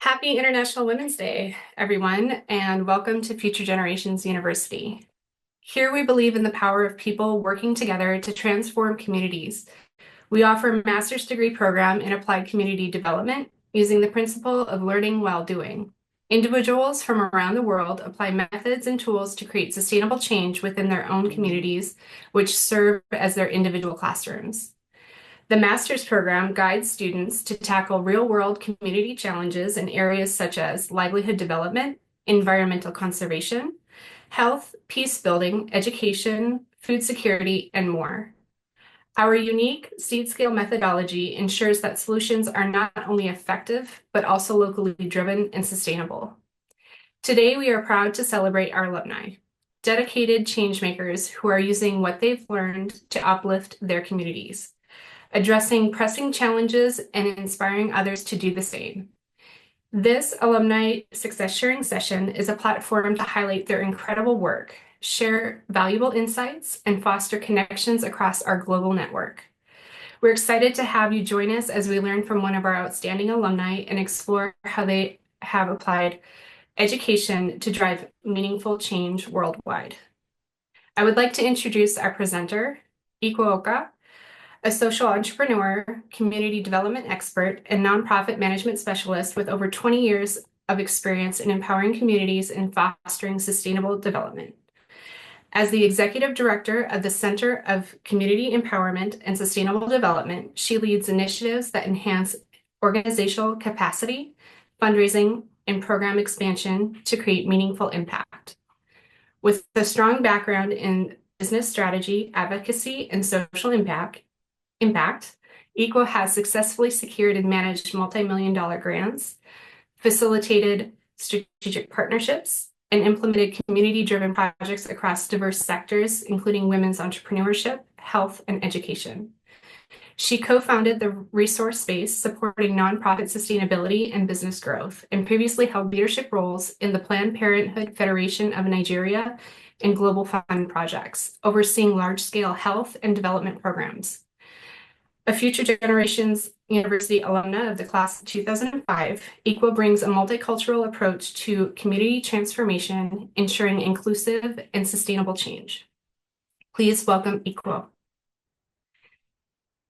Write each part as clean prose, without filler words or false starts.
Happy International Women's Day, everyone, and welcome to Future Generations University. Here we believe in the power of people working together to transform communities. We offer a master's degree program in applied community development using the principle of learning while doing. Individuals from around the world apply methods and tools to create sustainable change within their own communities, which serve as their individual classrooms. The master's program guides students to tackle real-world community challenges in areas such as livelihood development, environmental conservation, health, peace building, education, food security, and more. Our unique seed-scale methodology ensures that solutions are not only effective, but also locally driven and sustainable. Today, we are proud to celebrate our alumni, dedicated changemakers who are using what they've learned to uplift their communities, addressing pressing challenges and inspiring others to do the same. This Alumni Success Sharing session is a platform to highlight their incredible work, share valuable insights, and foster connections across our global network. We're excited to have you join us as we learn from one of our outstanding alumni and explore how they have applied education to drive meaningful change worldwide. I would like to introduce our presenter, Ikwo Ona, a social entrepreneur, community development expert, and nonprofit management specialist with over 20 years of experience in empowering communities and fostering sustainable development. As the executive director of the Center of Community Empowerment and Sustainable Development, she leads initiatives that enhance organizational capacity, fundraising, and program expansion to create meaningful impact. With a strong background in business strategy, advocacy, and social impact, Ikwo has successfully secured and managed multi-million-dollar grants, facilitated strategic partnerships, and implemented community-driven projects across diverse sectors, including women's entrepreneurship, health, and education. She co-founded the resource space supporting nonprofit sustainability and business growth, and previously held leadership roles in the Planned Parenthood Federation of Nigeria and Global Fund projects, overseeing large-scale health and development programs. A Future Generations University alumna of the class of 2005, Ikwo brings a multicultural approach to community transformation, ensuring inclusive and sustainable change. Please welcome Ikwo.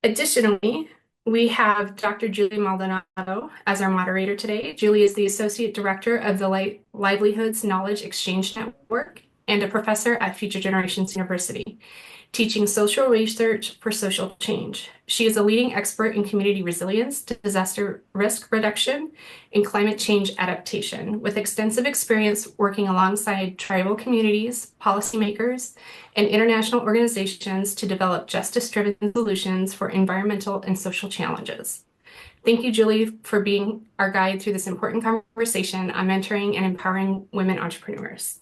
Additionally, we have Dr. Julie Maldonado as our moderator today. Julie is the Associate Director of the Livelihoods Knowledge Exchange Network and a professor at Future Generations University, teaching social research for social change. She is a leading expert in community resilience, disaster risk reduction, and climate change adaptation, with extensive experience working alongside tribal communities, policymakers, and international organizations to develop justice-driven solutions for environmental and social challenges. Thank you, Julie, for being our guide through this important conversation on mentoring and empowering women entrepreneurs.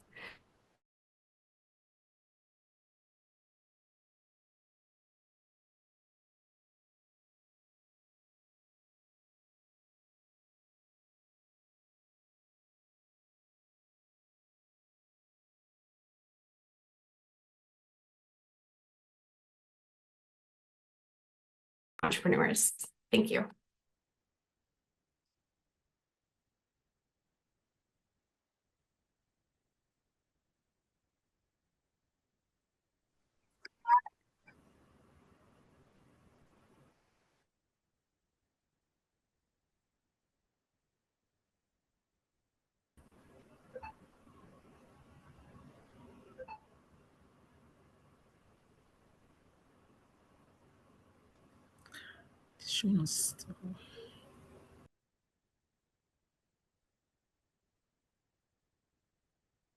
Entrepreneurs. Thank you.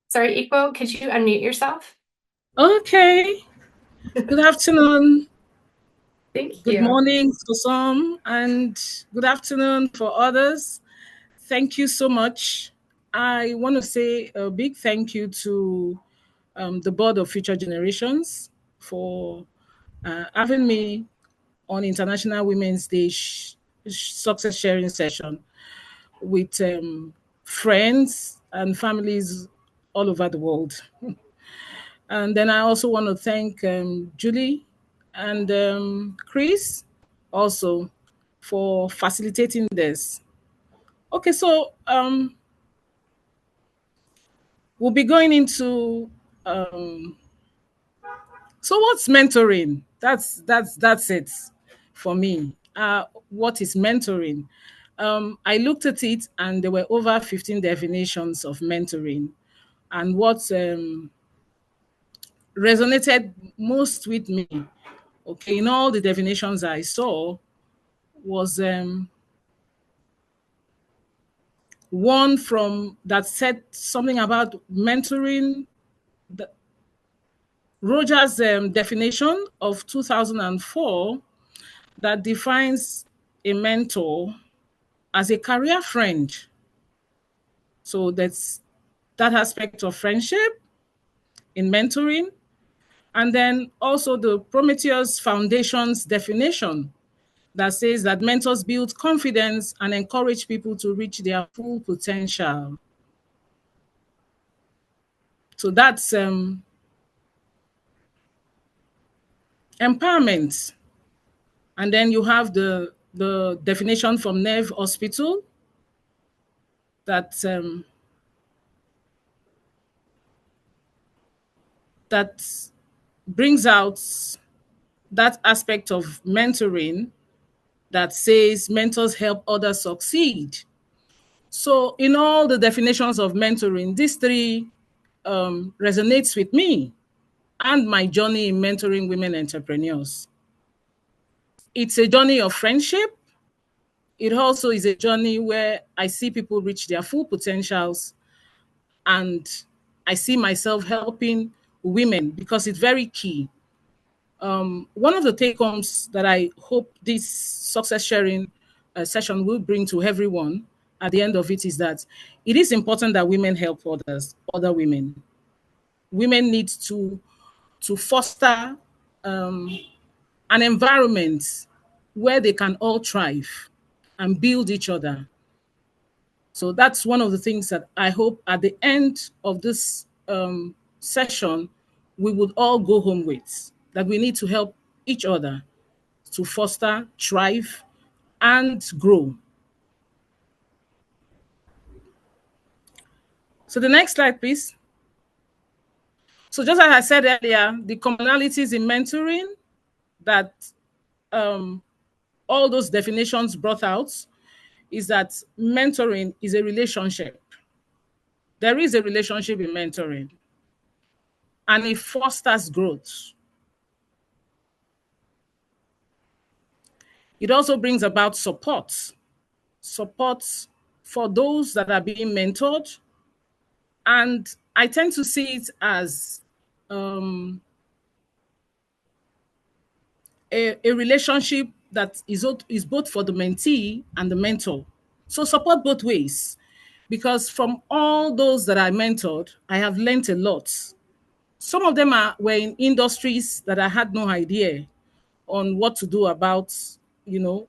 Sorry, Ikwo, could you unmute yourself? Okay. Good afternoon. Thank you. Good morning for some and good afternoon for others. Thank you so much. I want to say a big thank you to the Board of Future Generations for having me on International Women's Day success sharing session with friends and families all over the world. And then I also want to thank Julie and Chris also for facilitating this. Okay, so we'll be going into um, so what's mentoring? That's it for me. What is mentoring? I looked at it and there were over 15 definitions of mentoring. And what resonated most with me, okay, in all the definitions I saw, was one from that said something about mentoring. Roger's definition of 2004 that defines a mentor as a career friend. So that's that aspect of friendship in mentoring. And then also the Prometheus Foundation's definition that says that mentors build confidence and encourage people to reach their full potential. So that's empowerment. And then you have the definition from Neve Hospital that that brings out that aspect of mentoring that says mentors help others succeed. So in all the definitions of mentoring, these three resonates with me and my journey in mentoring women entrepreneurs. It's a journey of friendship. It also is a journey where I see people reach their full potentials, and I see myself helping women because it's very key. One of the take homes that I hope this success sharing session will bring to everyone at the end of it is that it is important that women help others, other women. Women need to foster an environment where they can all thrive and build each other. So that's one of the things that I hope at the end of this session, we would all go home with, that we need to help each other to foster, thrive, and grow. So the next slide, please. So just as I said earlier, the commonalities in mentoring that all those definitions brought out is that mentoring is a relationship. There is a relationship in mentoring, and it fosters growth. It also brings about support for those that are being mentored. And I tend to see it as a relationship that is both for the mentee and the mentor. So support both ways. Because from all those that I mentored, I have learned a lot. Some of them were in industries that I had no idea on what to do about, you know,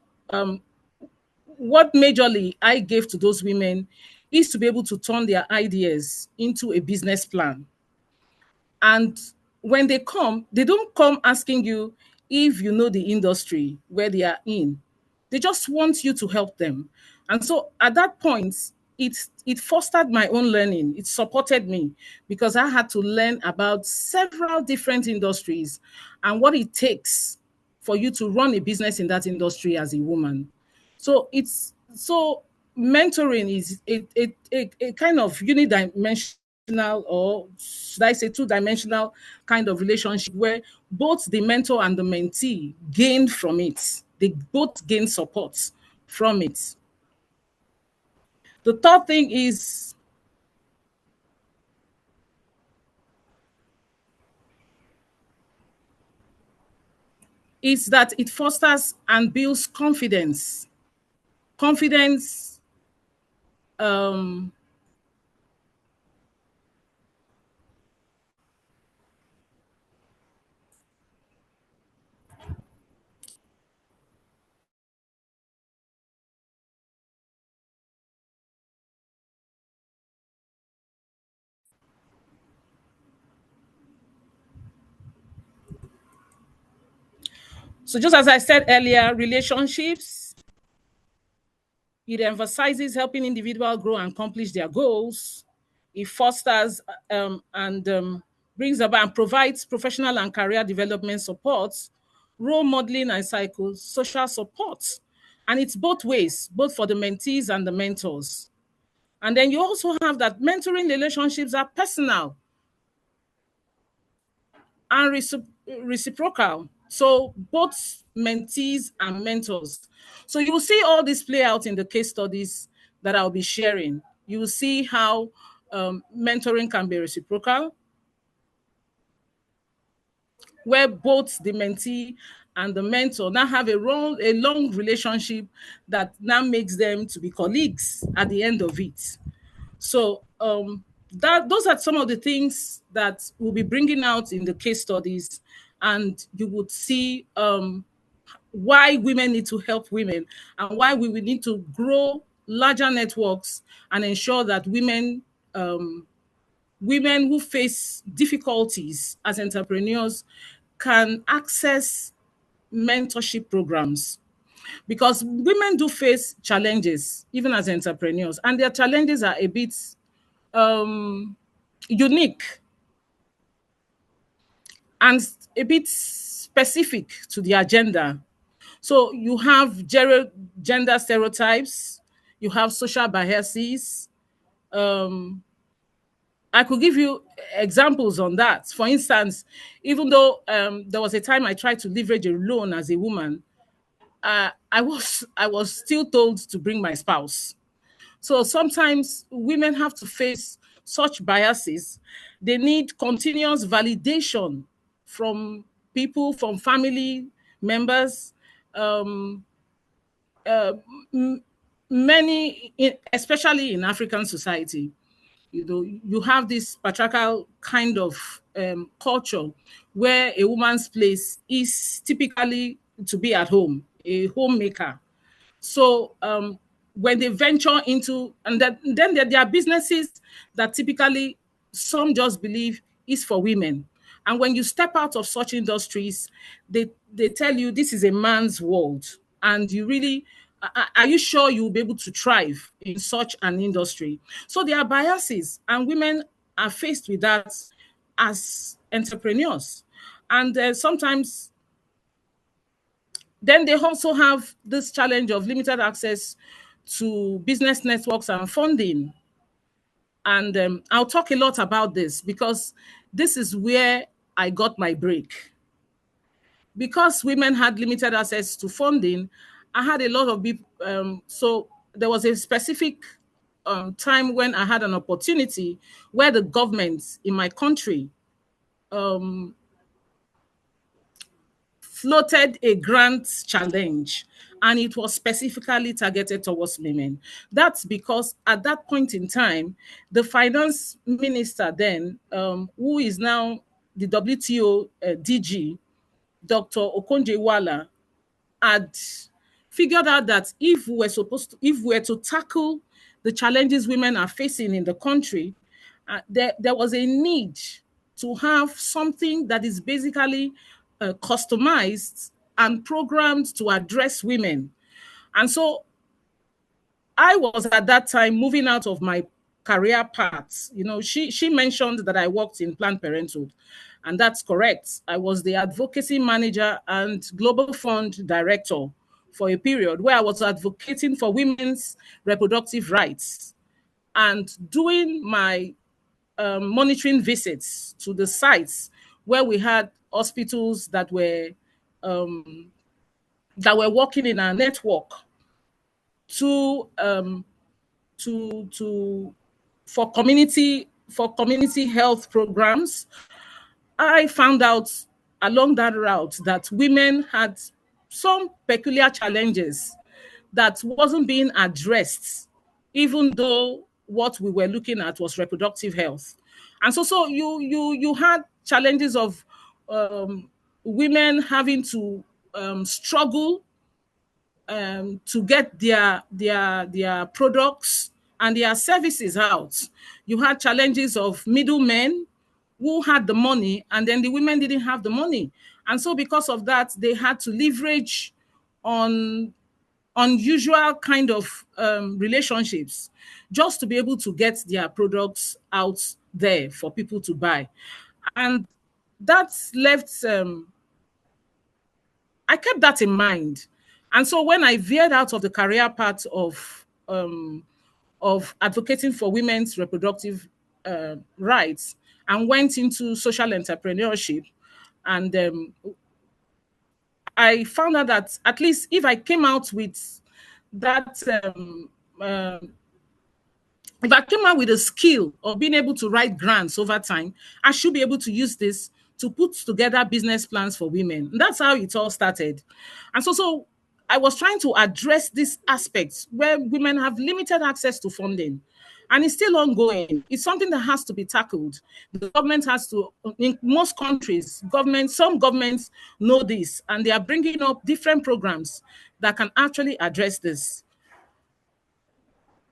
what majorly I gave to those women is to be able to turn their ideas into a business plan. And when they come, they don't come asking you if you know the industry where they are in. They just want you to help them. And so at that point, it fostered my own learning. It supported me because I had to learn about several different industries and what it takes for you to run a business in that industry as a woman. So it's so mentoring is a kind of unidimensional, or should I say two-dimensional kind of relationship where both the mentor and the mentee gain from it. They both gain support from it. The third thing is that it fosters and builds confidence. Confidence um, so just as I said earlier, relationships, It emphasizes helping individuals grow and accomplish their goals. It fosters and brings about and provides professional and career development support, role modeling and psychosocial support. And it's both ways, both for the mentees and the mentors. And then you also have that mentoring relationships are personal and reciprocal. So both mentees and mentors. So you will see all this play out in the case studies that I'll be sharing. You will see how mentoring can be reciprocal, where both the mentee and the mentor now have a long relationship that now makes them to be colleagues at the end of it. So those are some of the things that we'll be bringing out in the case studies, and you would see why women need to help women and why we will need to grow larger networks and ensure that women who face difficulties as entrepreneurs can access mentorship programs, because women do face challenges even as entrepreneurs, and their challenges are a bit unique and a bit specific to the agenda. So you have gender stereotypes, you have social biases. I could give you examples on that. For instance, even though there was a time I tried to leverage a loan as a woman, I was still told to bring my spouse. So sometimes women have to face such biases. They need continuous validation from people, from family members, um, uh, m- especially in African society. You have this patriarchal kind of culture where a woman's place is typically to be at home, a homemaker. So when they venture into, and then there are businesses that typically some just believe is for women. And when you step out of such industries, they tell you this is a man's world. And you really, are you sure you'll be able to thrive in such an industry? So there are biases, and women are faced with that as entrepreneurs. And sometimes then they also have this challenge of limited access to business networks and funding. And I'll talk a lot about this because this is where I got my break. Because women had limited access to funding, I had a lot of people. So there was a specific time when I had an opportunity where the government in my country floated a grant challenge, and it was specifically targeted towards women. That's because at that point in time, the finance minister then, who is now the WTO DG, Dr. Okonjo-Iweala, had figured out that if we were to tackle the challenges women are facing in the country, there was a need to have something that is basically customized and programmed to address women. And so I was at that time moving out of my career path. She mentioned that I worked in Planned Parenthood, and that's correct. I was the advocacy manager and global fund director for a period where I was advocating for women's reproductive rights and doing my monitoring visits to the sites where we had hospitals that were working in our network to to for community health programs. I found out along that route that women had some peculiar challenges that wasn't being addressed, even though what we were looking at was reproductive health. And so you had challenges of women having to struggle to get their products and their services out. You had challenges of middlemen who had the money, and then the women didn't have the money. And so because of that, they had to leverage on unusual kind of relationships just to be able to get their products out there for people to buy. And that left, I kept that in mind. And so when I veered out of the career path of advocating for women's reproductive rights and went into social entrepreneurship, and I found out that at least if I came out with that, uh, if I came out with a skill of being able to write grants over time, I should be able to use this to put together business plans for women. And that's how it all started. And so I was trying to address these aspects where women have limited access to funding. And it's still ongoing. It's something that has to be tackled. The government has to, in most countries, some governments know this, and they are bringing up different programs that can actually address this.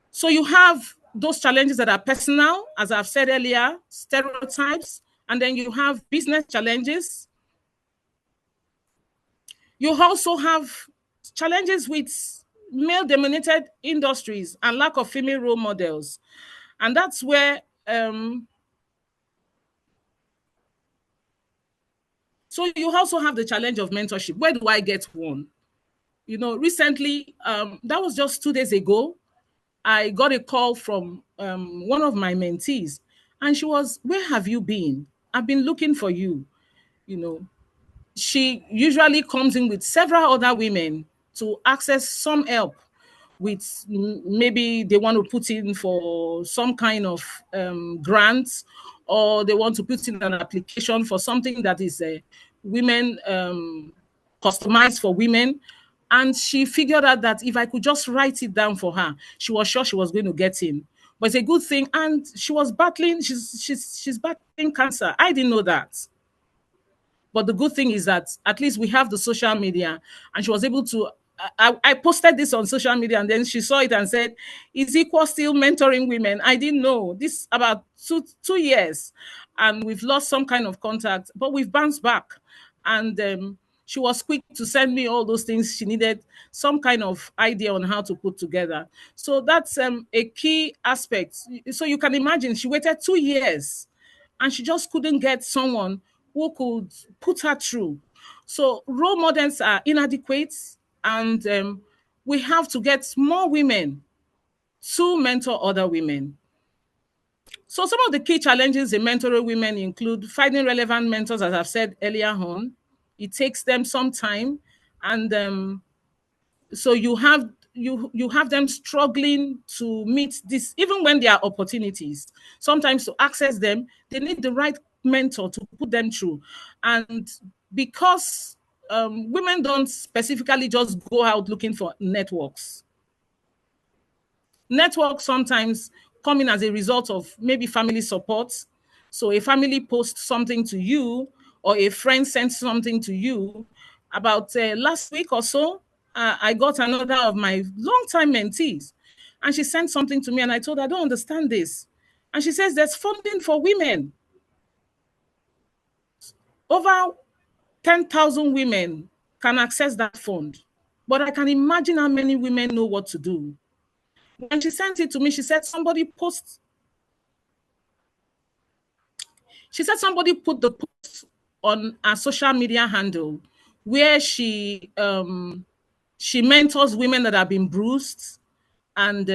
So you have those challenges that are personal, as I've said earlier, stereotypes, and then you have business challenges. You also have challenges with male-dominated industries and lack of female role models. And that's where, so you also have the challenge of mentorship. Where do I get one? You know, recently, that was just 2 days ago, I got a call from one of my mentees, and she was, "Where have you been? I've been looking for you." You know, she usually comes in with several other women to access some help with, maybe they want to put in for some kind of grant, or they want to put in an application for something that is women customized for women. And she figured out that if I could just write it down for her, she was sure she was going to get in. But it's a good thing. And she was battling, she's battling cancer. I didn't know that. But the good thing is that at least we have the social media, and she was able to. I posted this on social media, and then she saw it and said, "Is Ikwo still mentoring women?" I didn't know this about 2 years, and we've lost some kind of contact, but we've bounced back. And she was quick to send me all those things she needed, some kind of idea on how to put together. So that's a key aspect. So you can imagine she waited 2 years, and she just couldn't get someone who could put her through. So role models are inadequate, and we have to get more women to mentor other women. So some of the key challenges in mentoring women include finding relevant mentors, as I've said earlier on. It takes them some time, and so you have them struggling to meet this, even when there are opportunities. Sometimes to access them, they need the right mentor to put them through. And because women don't specifically just go out looking for networks. Networks sometimes come in as a result of maybe family support. So a family posts something to you, or a friend sends something to you. About last week or so, I got another of my longtime mentees, and she sent something to me, and I told her, "I don't understand this." And she says, "There's funding for women. Over 10,000 women can access that fund. But I can imagine how many women know what to do." When she sent it to me, she said somebody put the post on a social media handle where she mentors women that have been bruised and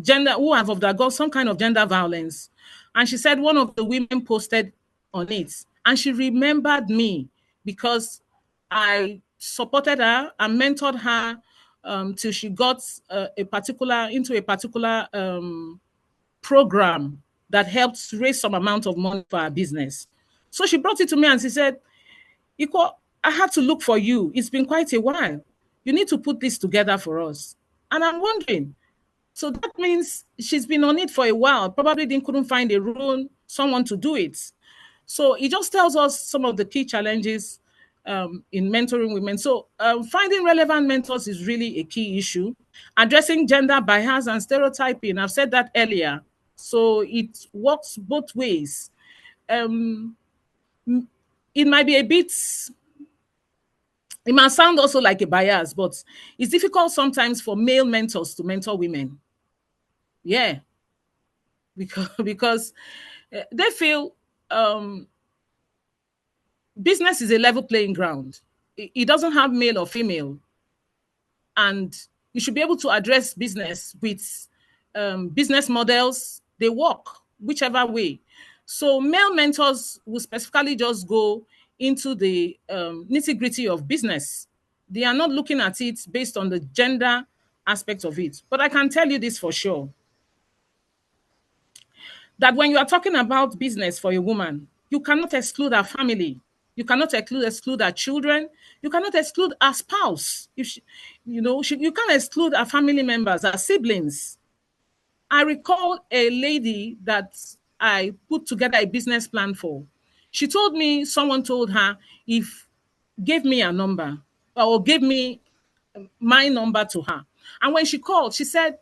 gender, who have undergone some kind of gender violence. And she said one of the women posted on it, and she remembered me because I supported her and mentored her till she got into a particular program that helped raise some amount of money for her business. So she brought it to me and she said, "Ikwo, I had to look for you. It's been quite a while. You need to put this together for us." And I'm wondering, so that means she's been on it for a while, probably couldn't find a role, someone to do it. So it just tells us some of the key challenges in mentoring women. So finding relevant mentors is really a key issue. Addressing gender bias and stereotyping, I've said that earlier. So it works both ways. It might be a bit It might sound also like a bias, but it's difficult sometimes for male mentors to mentor women. Yeah, because they feel um, business is a level playing ground. It doesn't have male or female, and you should be able to address business with business models. They work whichever way. So male mentors will specifically just go into the nitty gritty of business. They are not looking at it based on the gender aspect of it. But I can tell you this for sure, that when you are talking about business for a woman, you cannot exclude her family. You cannot exclude her children. You cannot exclude her spouse. If she, you can't exclude her family members, her siblings. I recall a lady that I put together a business plan for. She told me someone told her, if gave me a number or gave me my number to her. And when she called, she said,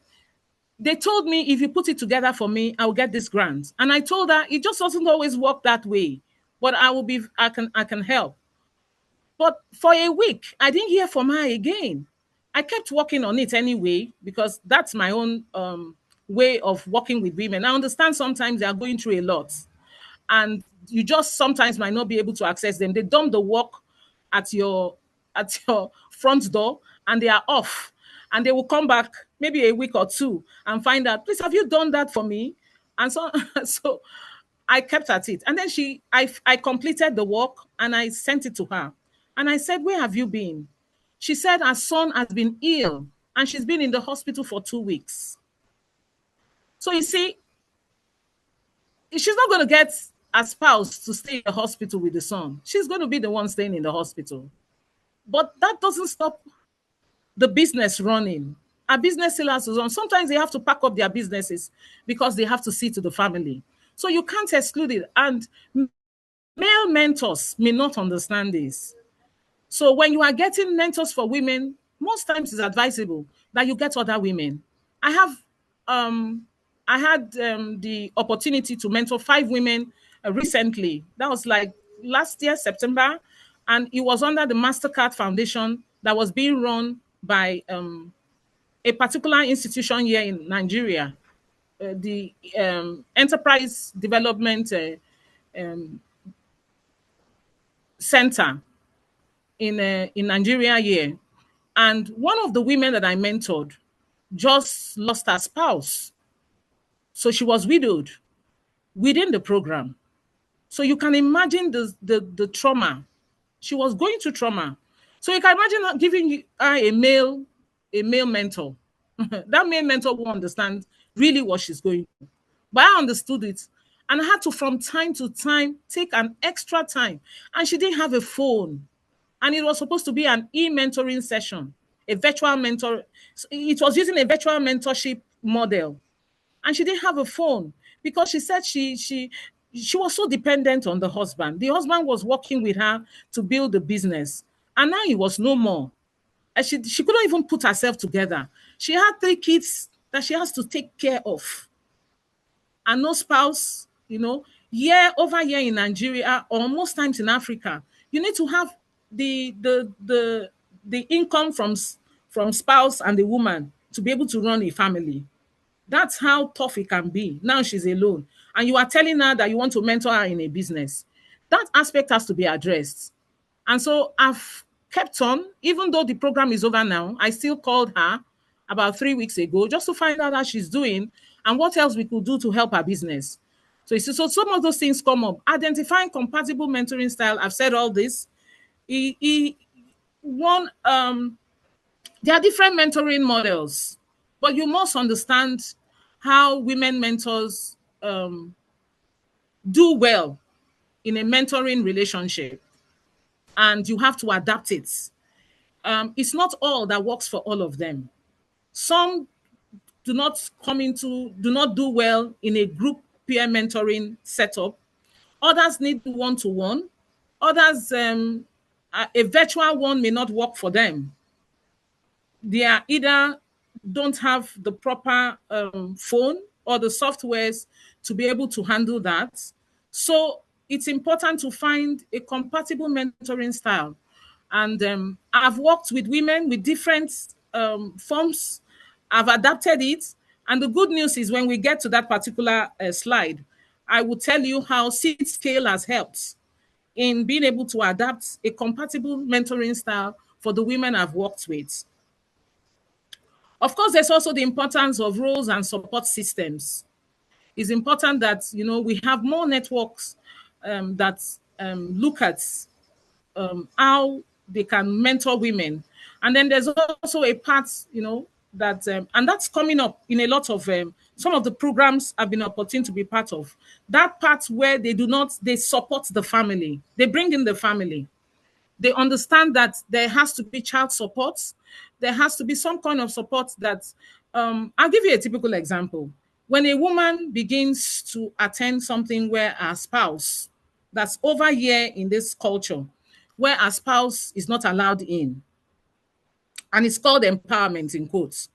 they told me if you put it together for me, I'll get this grant. And I told her it just doesn't always work that way. But I can help. But for a week, I didn't hear from her again. I kept working on it anyway, because that's my own way of working with women. I understand sometimes they are going through a lot, and you just sometimes might not be able to access them. They dump the work at your front door, and they are off, and they will come back maybe a week or two and find out, please, have you done that for me? And so so I kept at it, and then I completed the work and I sent it to her, and I said, where have you been? She said her son has been ill and she's been in the hospital for 2 weeks. So you see, she's not going to get a spouse to stay in the hospital with the son. She's going to be the one staying in the hospital. But that doesn't stop the business running. Our business still has to run. Sometimes they have to pack up their businesses because they have to see to the family. So you can't exclude it. And male mentors may not understand this. So when you are getting mentors for women, most times it's advisable that you get other women. I have I had the opportunity to mentor 5 women recently. That was like last year, September. And it was under the MasterCard Foundation that was being run by a particular institution here in Nigeria, the Enterprise Development Center in Nigeria here. And one of the women that I mentored just lost her spouse. So she was widowed within the program. So you can imagine the trauma. She was going through trauma. So you can imagine her giving her a male mentor. That male mentor will understand really what she's going through. But I understood it. And I had to, from time to time, take an extra time. And she didn't have a phone. And it was supposed to be an e-mentoring session, a virtual mentor. It was using a virtual mentorship model. And she didn't have a phone because she said she was so dependent on the husband. The husband was working with her to build the business. And now he was no more. And she couldn't even put herself together. She had 3 kids that she has to take care of. And no spouse, year over year in Nigeria or most times in Africa, you need to have the income from spouse and the woman to be able to run a family. That's how tough it can be. Now she's alone. And you are telling her that you want to mentor her in a business. That aspect has to be addressed. And so I've kept on, even though the program is over now, I still called her about 3 weeks ago just to find out how she's doing and what else we could do to help her business. So, you see, so some of those things come up. Identifying compatible mentoring style. I've said all this. One, there are different mentoring models, but you must understand how women mentors do well in a mentoring relationship, and you have to adapt it. It's not all that works for all of them. Some do not do well in a group peer mentoring setup. Others need one-to-one. Others, a virtual one may not work for them. They are either don't have the proper phone or the softwares to be able to handle that. So it's important to find a compatible mentoring style. And I've worked with women with different forms. I've adapted it. And the good news is when we get to that particular slide, I will tell you how seed scale has helped in being able to adapt a compatible mentoring style for the women I've worked with. Of course, there's also the importance of roles and support systems. It's important that we have more networks that look at how they can mentor women. And then there's also a part, that and that's coming up in a lot of some of the programs I've been opportune to be part of. That part where they support the family, they bring in the family. They understand that there has to be child support. There has to be some kind of support that, I'll give you a typical example. When a woman begins to attend something where her spouse, that's over here in this culture, where her spouse is not allowed in, and it's called empowerment in quotes,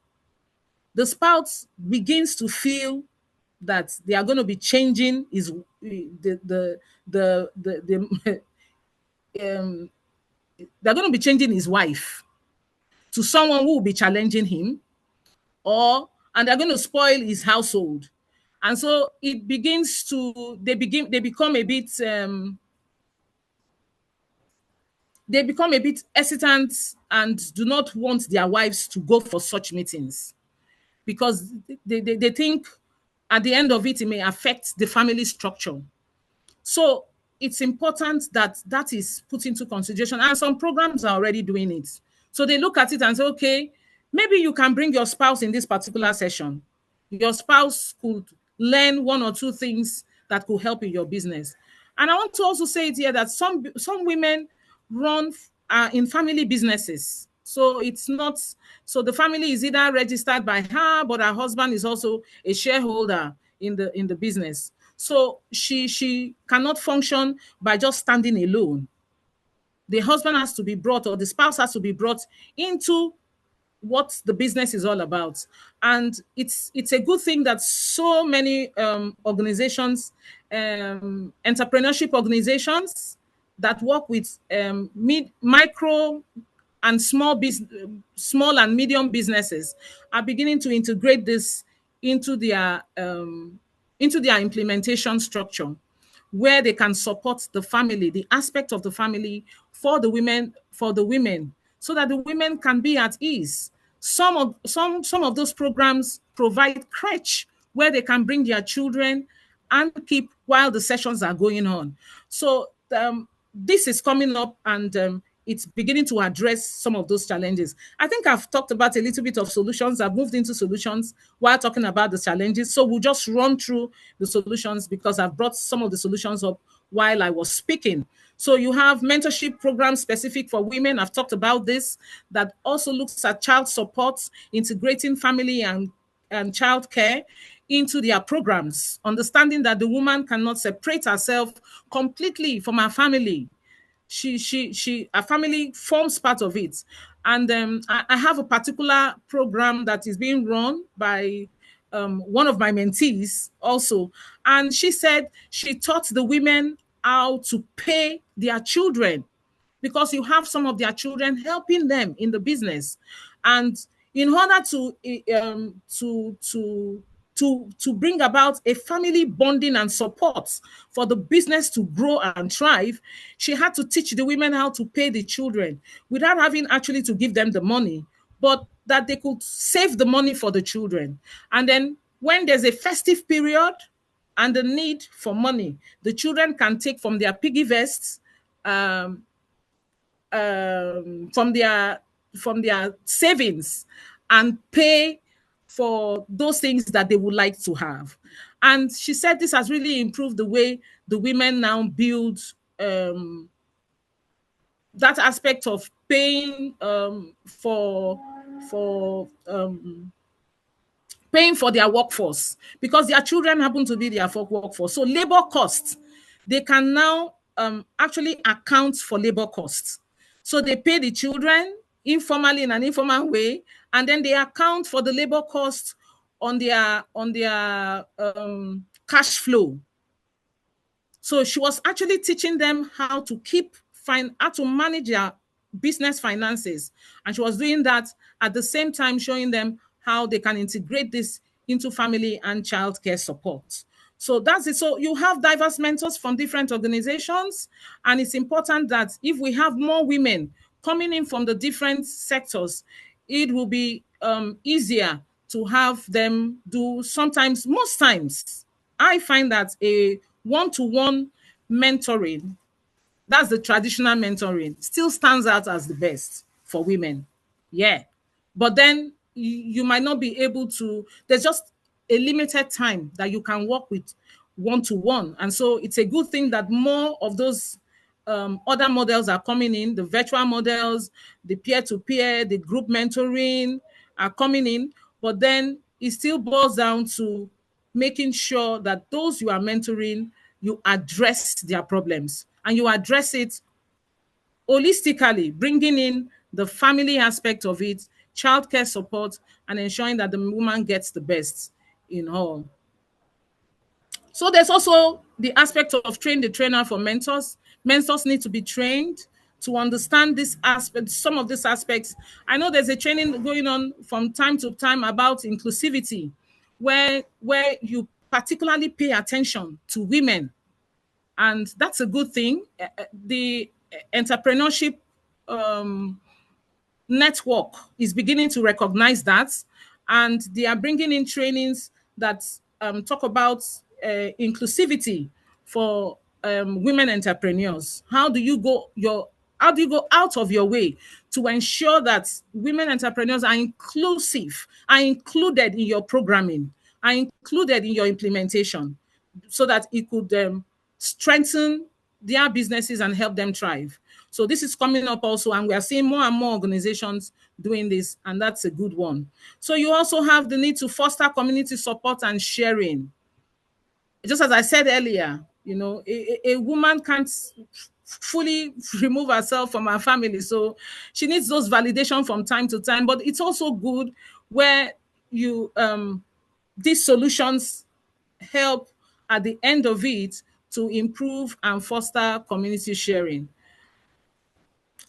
the spouse begins to feel that they are going to be changing the they're going to be changing his wife to someone who will be challenging him, and they're going to spoil his household. And so it begins to they become a bit hesitant and do not want their wives to go for such meetings, because they think at the end of it, it may affect the family structure. So it's important that that is put into consideration. And some programs are already doing it. So they look at it and say, okay, maybe you can bring your spouse in this particular session. Your spouse could learn one or two things that could help in your business. And I want to also say it here that some women run in family businesses. So it's not, so the family is either registered by her, but her husband is also a shareholder in the business. So she cannot function by just standing alone. The husband has to be brought, or the spouse has to be brought into what the business is all about. And it's a good thing that so many organizations, entrepreneurship organizations that work with micro and small and medium businesses are beginning to integrate this into their implementation structure, where they can support the family, the aspect of the family for the women, so that the women can be at ease. Some of those programs provide crèche where they can bring their children and keep while the sessions are going on. So this is coming up, and it's beginning to address some of those challenges. I think I've talked about a little bit of solutions. I've moved into solutions while talking about the challenges. So we'll just run through the solutions because I've brought some of the solutions up while I was speaking. So you have mentorship programs specific for women. I've talked about this, that also looks at child support, integrating family and child care into their programs, understanding that the woman cannot separate herself completely from her family. Her family forms part of it. And I have a particular program that is being run by one of my mentees also. And she said she taught the women how to pay their children, because you have some of their children helping them in the business. And in order to bring about a family bonding and support for the business to grow and thrive, she had to teach the women how to pay the children without having actually to give them the money, but that they could save the money for the children. And then when there's a festive period and the need for money, the children can take from their piggy vests, um, from their savings, and pay for those things that they would like to have. And she said this has really improved the way the women now build that aspect of paying for paying for their workforce, because their children happen to be their workforce. So labor costs, they can now actually account for labor costs. So they pay the children informally, in an informal way, and then they account for the labor costs on their cash flow. So she was actually teaching them how to manage business finances. And she was doing that at the same time, showing them how they can integrate this into family and childcare support. So that's it. So you have diverse mentors from different organizations. And it's important that if we have more women coming in from the different sectors, it will be easier to have them do sometimes, most times, I find that a one-to-one mentoring, that's the traditional mentoring, still stands out as the best for women. Yeah. But then you might not be able to, there's just a limited time that you can work with one to one. And so it's a good thing that more of those other models are coming in, the virtual models, the peer-to-peer, the group mentoring are coming in. But then it still boils down to making sure that those you are mentoring, you address their problems and you address it holistically, bringing in the family aspect of it, childcare support, and ensuring that the woman gets the best in all. So there's also the aspect of train the trainer for mentors. Mentors need to be trained to understand this aspect, some of these aspects. I know there's a training going on from time to time about inclusivity, where you particularly pay attention to women, and that's a good thing. The entrepreneurship network is beginning to recognize that, and they are bringing in trainings that talk about inclusivity for women entrepreneurs. How do you go out of your way to ensure that women entrepreneurs are inclusive, are included in your programming, are included in your implementation, so that it could strengthen their businesses and help them thrive. So this is coming up also, and we are seeing more and more organizations doing this, and that's a good one. So you also have the need to foster community support and sharing. Just as I said earlier, a woman can't fully remove herself from her family, so she needs those validation from time to time. But it's also good where you these solutions help at the end of it to improve and foster community sharing.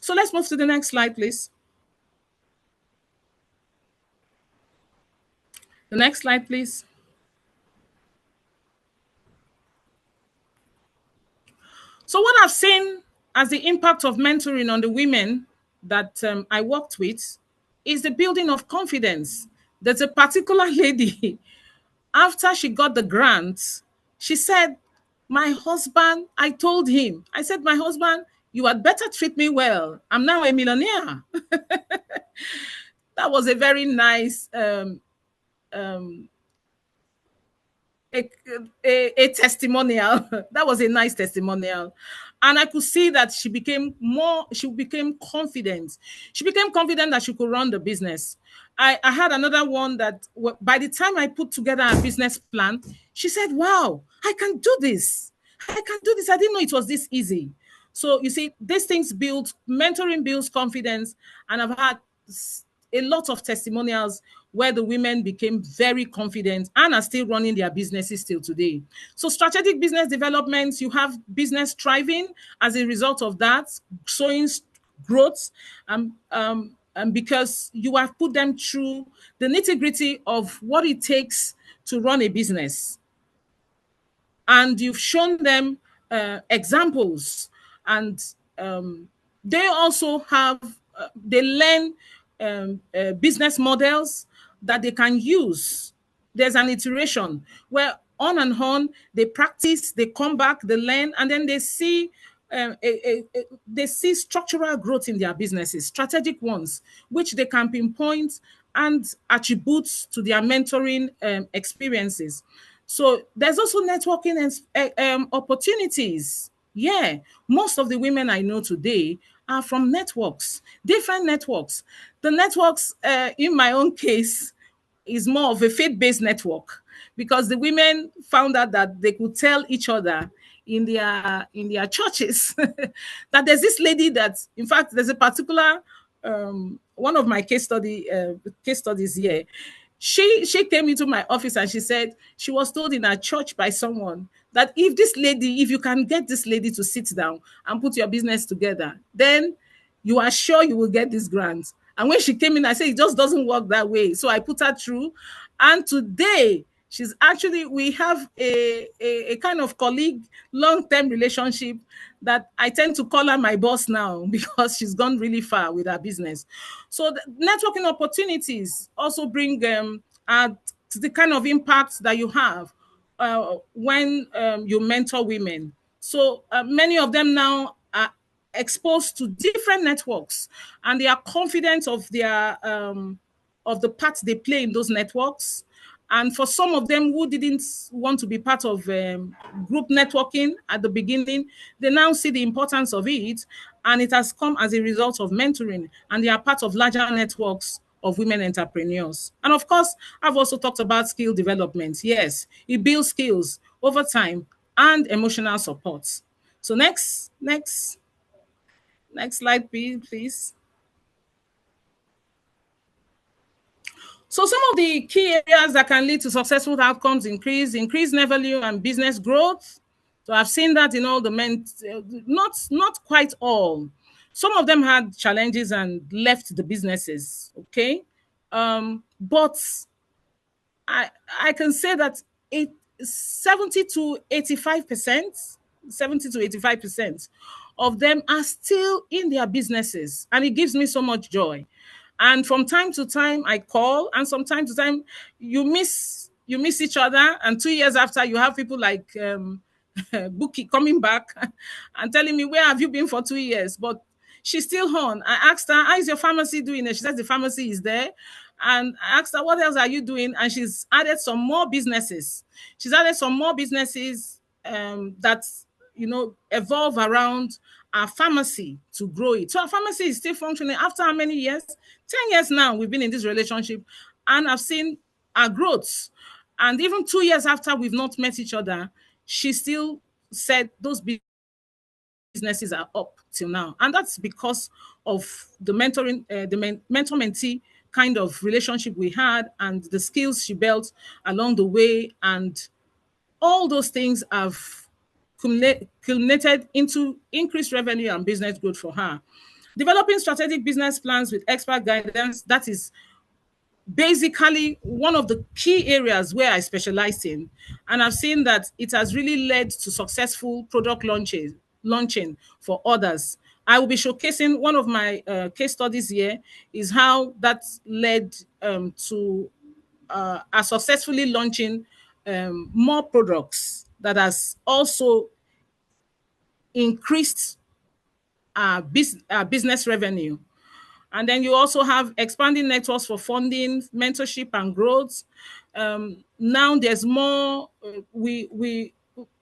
So let's move to the next slide, please. The next slide, please. So what I've seen as the impact of mentoring on the women that I worked with is the building of confidence. There's a particular lady, after she got the grant, she said, my husband, I told him, I said, my husband, you had better treat me well. I'm now a millionaire. That was a very nice a, a testimonial. That was a nice testimonial. And I could see that she became confident. She became confident that she could run the business. I had another one that by the time I put together a business plan, she said, wow, I can do this. I can do this. I didn't know it was this easy. So you see, these things mentoring builds confidence. And I've had a lot of testimonials where the women became very confident and are still running their businesses till today. So strategic business development, you have business thriving as a result of that, showing growth, and because you have put them through the nitty-gritty of what it takes to run a business. And you've shown them examples, and they also have, they learn business models that they can use. There's an iteration where on and on they practice, they come back, they learn, and then they see they see structural growth in their businesses, strategic ones, which they can pinpoint and attribute to their mentoring experiences. So there's also networking opportunities. Yeah, most of the women I know today are from networks, different networks. The networks, in my own case, is more of a faith-based network, because the women found out that they could tell each other in their churches that there's this lady that, in fact, there's a particular one of my case studies here. She came into my office and she said she was told in her church by someone that if you can get this lady to sit down and put your business together, then you are sure you will get this grant? And when she came in, I said, it just doesn't work that way. So I put her through. And today, she's actually, we have a kind of colleague, long-term relationship that I tend to call her my boss now because she's gone really far with her business. So the networking opportunities also bring the kind of impact that you have when you mentor women. So many of them now are exposed to different networks, and they are confident of the part they play in those networks. And for some of them who didn't want to be part of group networking at the beginning, they now see the importance of it, and it has come as a result of mentoring, and they are part of larger networks of women entrepreneurs. And of course, I've also talked about skill development. Yes, it builds skills over time and emotional support. So next slide, please. So some of the key areas that can lead to successful outcomes: increased revenue and business growth. So I've seen that in all the men, not quite all. Some of them had challenges and left the businesses. Okay, but I can say that it 70 to 85%, 70 to 85% of them are still in their businesses, and it gives me so much joy. And from time to time I call, and from time to time you miss each other, and 2 years after you have people like Bookie coming back and telling me, where have you been for 2 years? But she's still on. I asked her, how is your pharmacy doing? And she says the pharmacy is there. And I asked her, what else are you doing? And she's added some more businesses. She's added some more businesses that evolve around our pharmacy to grow it. So our pharmacy is still functioning after how many years? 10 years now we've been in this relationship, and I've seen our growth. And even 2 years after we've not met each other, she still said those businesses are up till now. And that's because of the mentoring, mentor-mentee kind of relationship we had, and the skills she built along the way. And all those things have culminated into increased revenue and business growth for her. Developing strategic business plans with expert guidance, that is basically one of the key areas where I specialize in. And I've seen that it has really led to successful product launching for others. I will be showcasing one of my case studies here, is how that led to us successfully launching more products that has also increased our business revenue. And then you also have expanding networks for funding, mentorship, and growth. Now there's more. We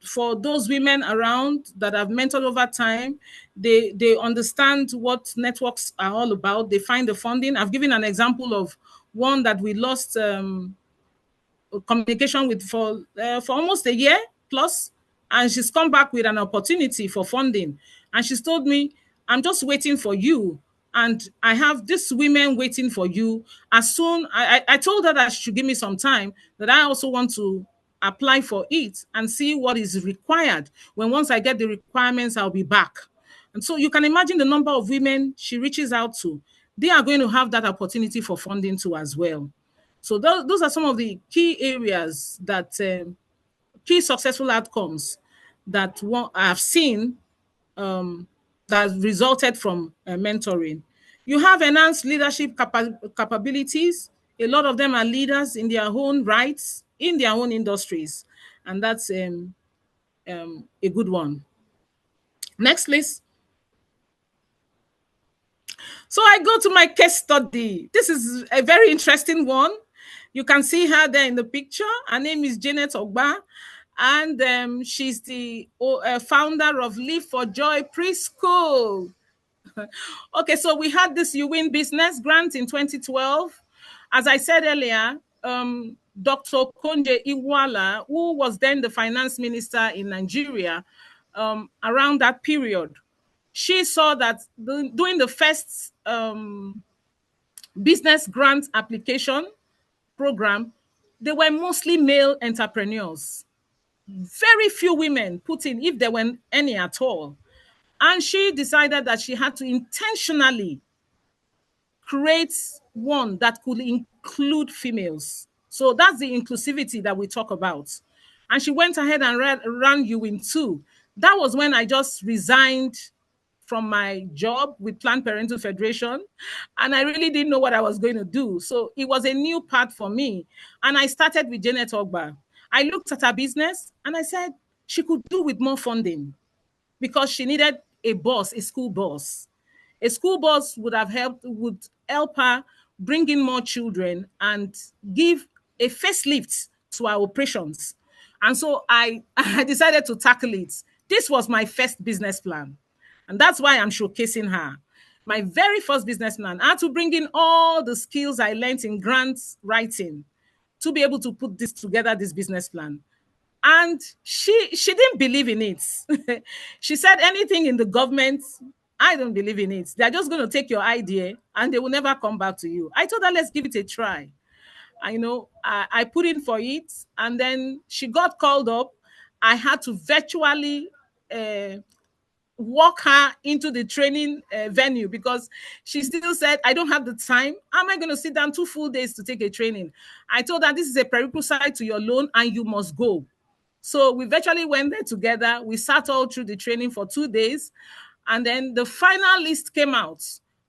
for those women around that have mentored over time, they understand what networks are all about. They find the funding. I've given an example of one that we lost communication with for almost a year plus, and she's come back with an opportunity for funding. And she's told me, I'm just waiting for you, and I have these women waiting for you. As soon I told her that she should give me some time, that I also want to apply for it and see what is required. Once I get the requirements, I'll be back. And so you can imagine the number of women she reaches out to. They are going to have that opportunity for funding too as well. So those are some of the key areas that key successful outcomes that I have seen that resulted from mentoring. You have enhanced leadership capabilities. A lot of them are leaders in their own rights, in their own industries, and that's a good one. Next, please. So I go to my case study. This is a very interesting one. You can see her there in the picture. Her name is Janet Ogba, and she's the founder of Live for Joy Preschool. Okay, so we had this You Win Business grant in 2012. As I said earlier, Dr. Konje Iweala, who was then the finance minister in Nigeria, around that period, she saw that during the first business grant application program, they were mostly male entrepreneurs. Very few women put in, if there were any at all. And she decided that she had to intentionally create one that could include females. So that's the inclusivity that we talk about. And she went ahead and ran you in two. That was when I just resigned from my job with Planned Parenthood Federation, and I really didn't know what I was going to do. So it was a new path for me. And I started with Janet Ogba. I looked at her business and I said she could do with more funding because she needed a boss, a school boss. A school boss would help her bring in more children and give a facelift to our operations. And so I decided to tackle it. This was my first business plan. And that's why I'm showcasing her. My very first business plan. I had to bring in all the skills I learned in grant writing to be able to put this together, this business plan. And she didn't believe in it. She said anything in the government, I don't believe in it. They're just going to take your idea and they will never come back to you. I told her, let's give it a try. I put in for it, and then she got called up. I had to virtually walk her into the training venue because she still said, I don't have the time. How am I going to sit down 2 full days to take a training? I told her this is a prerequisite to your loan and you must go. So we virtually went there together. We sat all through the training for 2 days. And then the final list came out.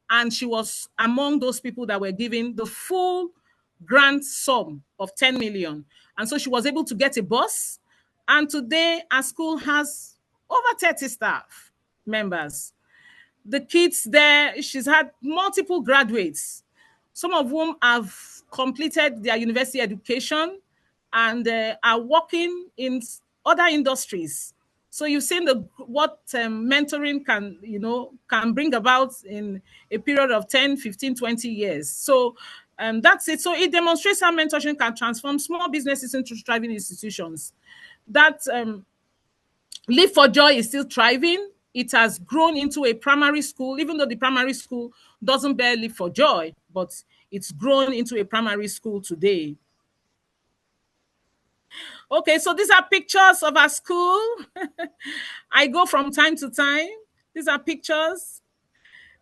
And she was among those people that were given the full grant sum of 10 million. And so she was able to get a bus. And today our school has over 30 staff members. The kids there, she's had multiple graduates, some of whom have completed their university education and are working in other industries. So you've seen what mentoring can bring about in a period of 10, 15, 20 years. So that's it. So it demonstrates how mentorship can transform small businesses into thriving institutions. That Live for Joy is still thriving. It has grown into a primary school, even though the primary school doesn't bear Live for Joy, but it's grown into a primary school today. Okay, so these are pictures of our school. I go from time to time. These are pictures.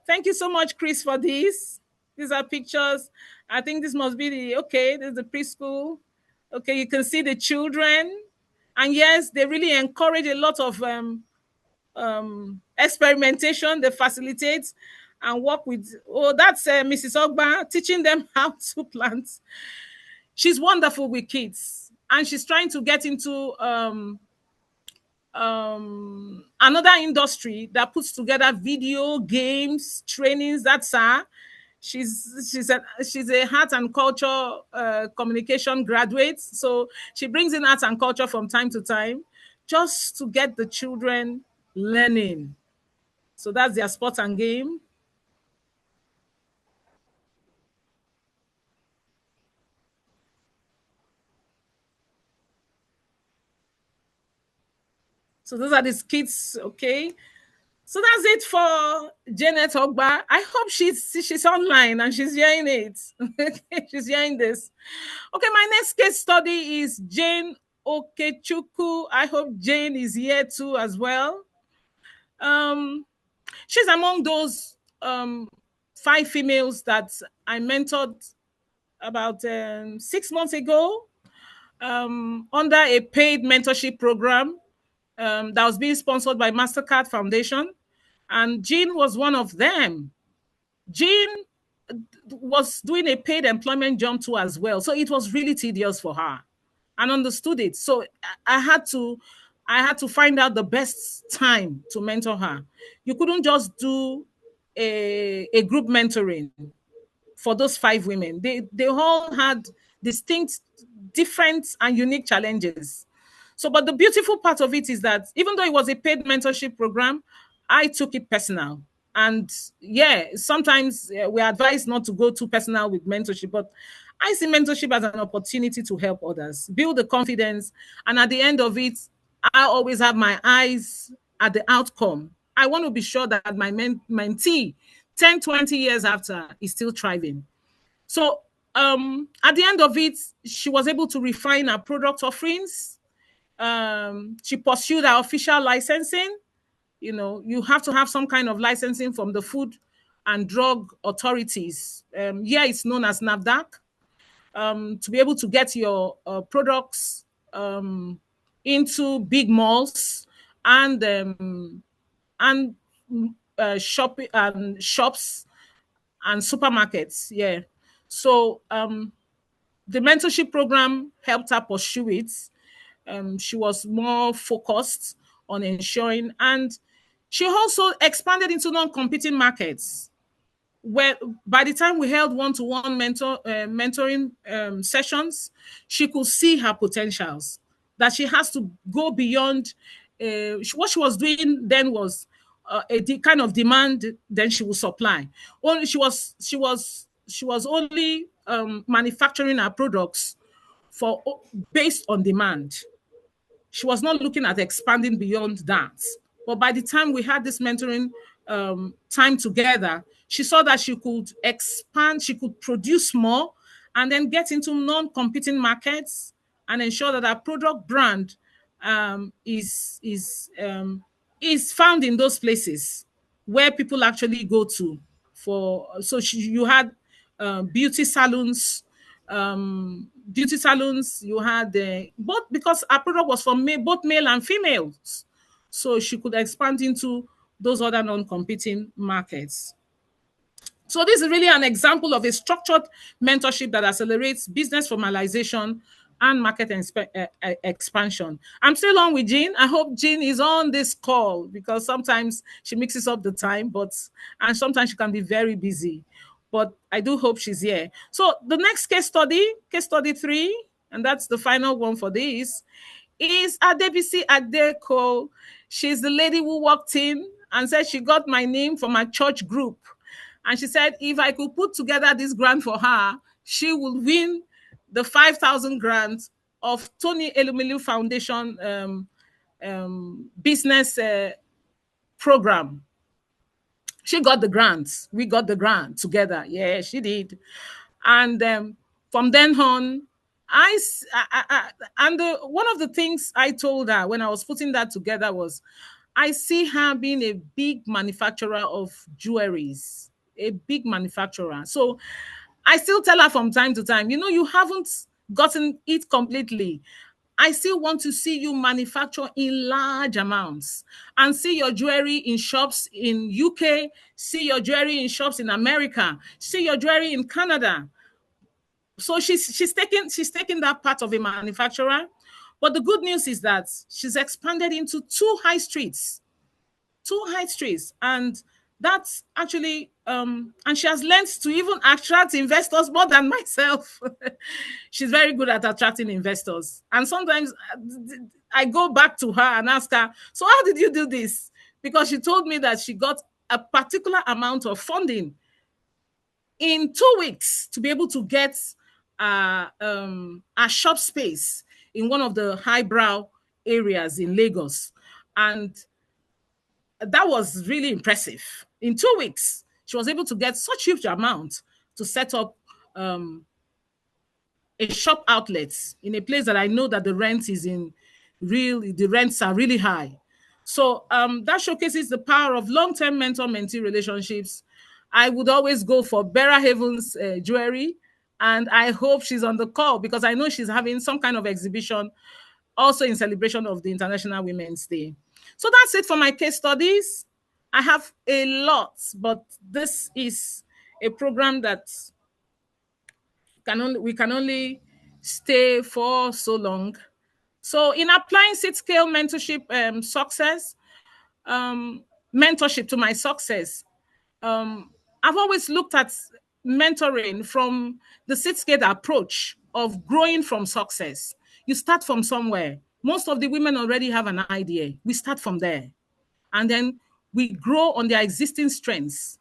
Thank you so much, Chris, for this. These are pictures. I think this must be this is the preschool. Okay, you can see the children. And yes, they really encourage a lot of experimentation. They facilitate and work with, that's Mrs. Ogba, teaching them how to plant. She's wonderful with kids. And she's trying to get into another industry that puts together video games, trainings. That's her. She's a art and culture communication graduate. So she brings in arts and culture from time to time just to get the children learning. So that's their sport and game. So those are the kids, okay? So that's it for Janet Ogba. I hope she's online and she's hearing it. She's hearing this. Okay, my next case study is Jane Okechukwu. I hope Jane is here too as well. She's among those 5 females that I mentored about 6 months ago under a paid mentorship program that was being sponsored by MasterCard Foundation. And Jean was one of them. Jean was doing a paid employment jump too as well. So it was really tedious for her and understood it. So I had to find out the best time to mentor her. You couldn't just do a group mentoring for those 5 women. They all had distinct, different, and unique challenges. So, but the beautiful part of it is that even though it was a paid mentorship program, I took it personal. And yeah, sometimes we're advised not to go too personal with mentorship, but I see mentorship as an opportunity to help others, build the confidence. And at the end of it, I always have my eyes at the outcome. I want to be sure that my mentee, 10, 20 years after, is still thriving. So at the end of it, she was able to refine her product offerings. She pursued her official licensing. You have to have some kind of licensing from the Food and Drug Authorities. Here it's known as NAFDAC, to be able to get your products into big malls and and shopping and shops and supermarkets. Yeah. So the mentorship program helped her pursue it. She was more focused on ensuring, and she also expanded into non-competing markets. Where by the time we held one-to-one mentoring sessions, she could see her potentials. That she has to go beyond. What she was doing then was the kind of demand. Then she would supply. Only she was only manufacturing her products for based on demand. She was not looking at expanding beyond that. But by the time we had this mentoring time together, she saw that she could expand, she could produce more, and then get into non-competing markets and ensure that our product brand um, is is um, is found in those places where people actually go to for. So you had beauty salons. You had both, because our product was for both male and females, so she could expand into those other non-competing markets. So this is really an example of a structured mentorship that accelerates business formalization and market expansion. I'm still on with Jean. I hope Jean is on this call, because sometimes she mixes up the time, and sometimes she can be very busy. But I do hope she's here. So the next case study 3, and that's the final one for this, is Adebisi Adeko. She's the lady who walked in and said she got my name from my church group. And she said if I could put together this grant for her, she would win the 5,000 grant of Tony Elumelu Foundation business program. She got the grant. We got the grant together. Yeah, she did. And from then on, one of the things I told her when I was putting that together was, I see her being a big manufacturer of jewelries, a big manufacturer. So I still tell her from time to time, you haven't gotten it completely. I still want to see you manufacture in large amounts and see your jewelry in shops in UK, see your jewelry in shops in America, see your jewelry in Canada. So she's taking that part of a manufacturer. But the good news is that she's expanded into two high streets, and that's actually and she has learned to even attract investors more than myself. She's very good at attracting investors, and sometimes I go back to her and ask her, so how did you do this? Because she told me that she got a particular amount of funding in 2 weeks to be able to get a shop space in one of the highbrow areas in Lagos. And that was really impressive. In 2 weeks, she was able to get such huge amount to set up a shop outlet in a place that I know that the rents are really high. So that showcases the power of long-term mentor-mentee relationships. I would always go for Bera Haven's jewelry, and I hope she's on the call, because I know she's having some kind of exhibition also in celebration of the International Women's Day. So that's it for my case studies. I have a lot, but this is a program that we can only stay for so long. So in applying SIT-scale mentorship to my success, I've always looked at mentoring from the SIT-scale approach of growing from success. You start from somewhere. Most of the women already have an idea. We start from there. And then we grow on their existing strengths.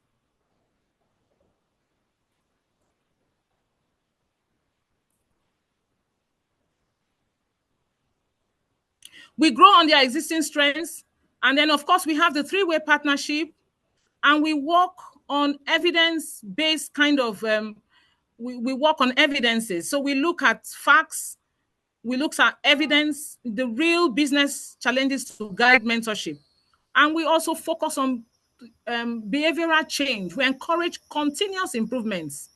We grow on their existing strengths. And then, of course, we have the three-way partnership, and we work on evidence-based kind of, we work on evidences. So we look at facts, we look at evidence, the real business challenges to guide mentorship. And we also focus on behavioral change. We encourage continuous improvements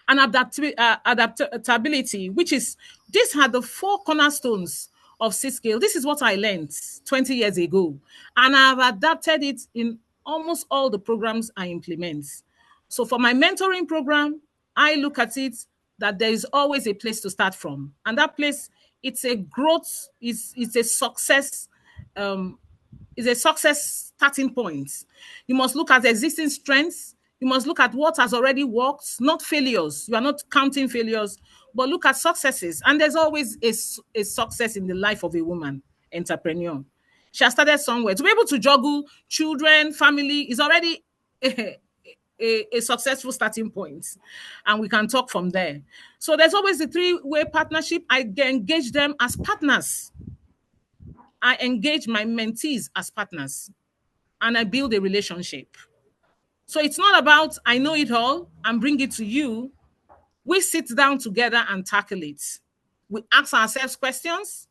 and adaptability, which is, these are the four cornerstones of C-Scale. This is what I learned 20 years ago, and I've adapted it in almost all the programs I implement. So for my mentoring program, I look at it that there is always a place to start from, and that place, it's a growth, it's a success, um, is a success starting point. You must look at existing strengths. You must look at what has already worked, not failures. You are not counting failures, but look at successes. And there's always a success in the life of a woman entrepreneur. She has started somewhere. To be able to juggle children, family is already a successful starting point. And we can talk from there. So there's always the three-way partnership. I engage them as partners. I engage my mentees as partners, and I build a relationship. So it's not about I know it all and bring it to you. We sit down together and tackle it. We ask ourselves questions.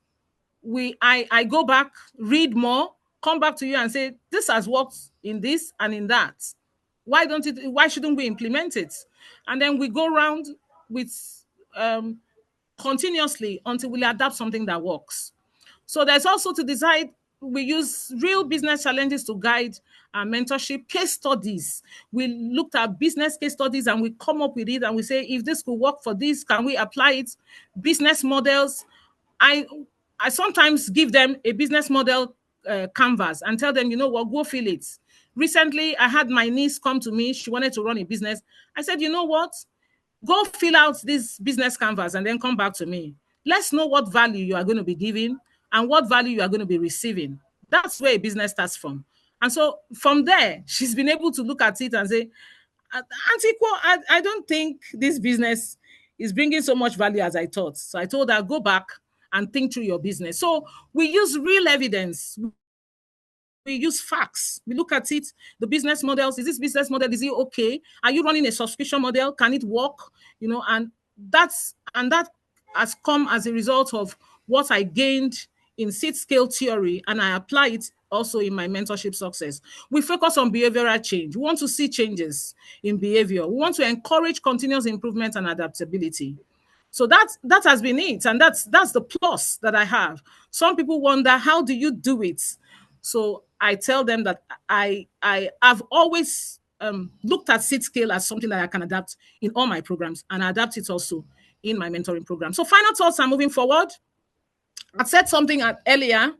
I go back, read more, come back to you and say, this has worked in this and in that. Why shouldn't we implement it? And then we go around with continuously until we adapt something that works. So there's also to decide, we use real business challenges to guide our mentorship. Case studies. We looked at business case studies and we come up with it and we say, if this could work for this, can we apply it? Business models. I sometimes give them a business model canvas and tell them, you know what, go fill it. Recently, I had my niece come to me. She wanted to run a business. I said, you know what? Go fill out this business canvas and then come back to me. Let's know what value you are going to be giving and what value you are going to be receiving. That's where a business starts from. And so from there, she's been able to look at it and say, Auntie Ikwo, I don't think this business is bringing so much value as I thought. So I told her, go back and think through your business. So we use real evidence. We use facts. We look at it, the business models. Is this business model, is it okay? Are you running a subscription model? Can it work? You know, and that has come as a result of what I gained in seed scale theory, and I apply it also in my mentorship success. We focus on behavioral change. We want to see changes in behavior. We want to encourage continuous improvement and adaptability. So that has been it, and that's the plus that I have. Some people wonder, how do you do it? So I tell them that I have always looked at seed scale as something that I can adapt in all my programs, and I adapt it also in my mentoring program. So final thoughts are moving forward. I said something earlier.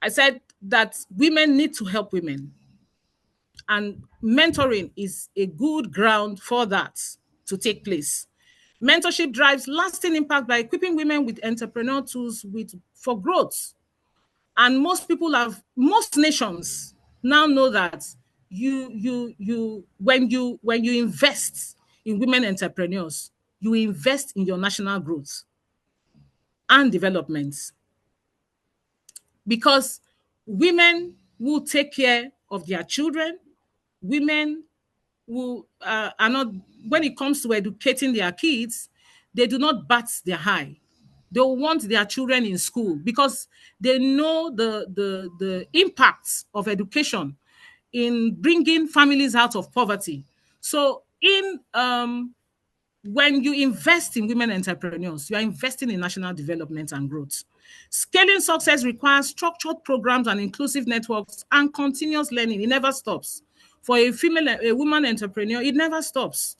I said that women need to help women, and mentoring is a good ground for that to take place. Mentorship drives lasting impact by equipping women with entrepreneurial tools for growth. And most nations now know that when you invest in women entrepreneurs, you invest in your national growth and development, because women will take care of their children. Women who are not, when it comes to educating their kids, they do not bat their eye. They want their children in school because they know the impacts of education in bringing families out of poverty. So when you invest in women entrepreneurs, you are investing in national development and growth. Scaling success requires structured programs and inclusive networks and continuous learning. It never stops. For a woman entrepreneur, it never stops.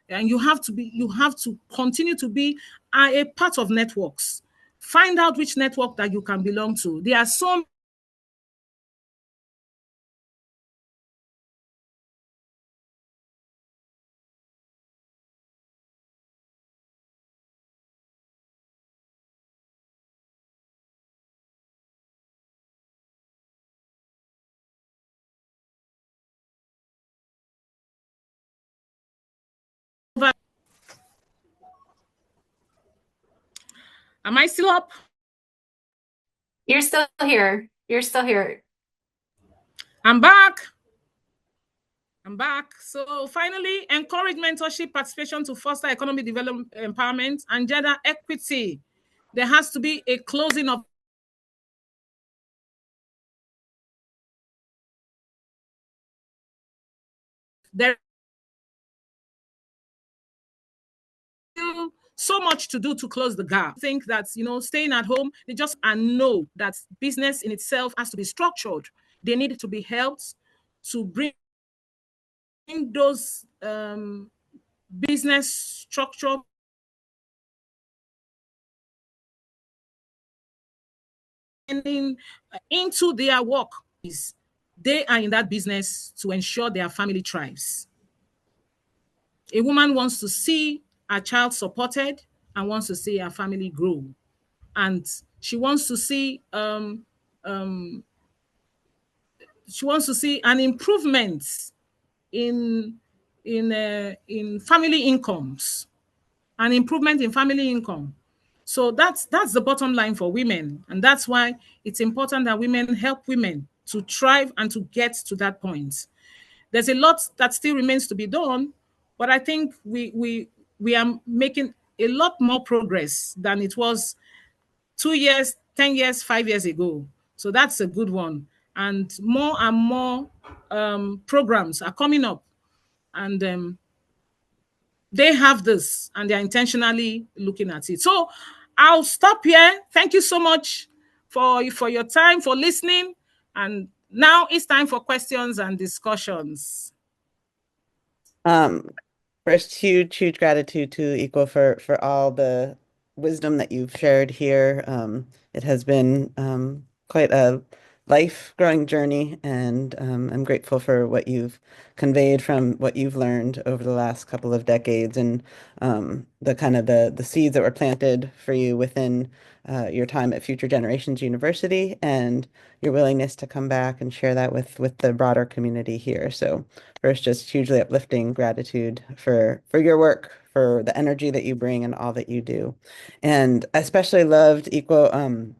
And you have to continue to be a part of networks. Find out which network that you can belong to. There are so Am I still up? You're still here. You're still here. I'm back. I'm back. So finally, encourage mentorship participation to foster economic development, empowerment, and gender equity. There has to be a closing of There so much to do to close the gap. I think that, staying at home, they just and know that business in itself has to be structured. They need to be helped to bring those business structure into their work. They are in that business to ensure their family thrives. A woman wants to see her child supported and wants to see her family grow. And she wants to see an improvement in in family incomes, an improvement in family income. So that's the bottom line for women, and that's why it's important that women help women to thrive and to get to that point. There's a lot that still remains to be done, but I think we are making a lot more progress than it was 2 years, 10 years, 5 years ago. So that's a good one. And more programs are coming up, and they have this and they're intentionally looking at it. So I'll stop here. Thank you so much for your time, for listening. And now it's time for questions and discussions. Um, First, huge gratitude to Ikwo for all the wisdom that you've shared here. It has been quite a life-growing journey, and I'm grateful for what you've conveyed from what you've learned over the last couple of decades, and the kind of the seeds that were planted for you within your time at Future Generations University, and your willingness to come back and share that with the broader community here. So first, just hugely uplifting gratitude for your work, for the energy that you bring and all that you do. And I especially loved Ikwo,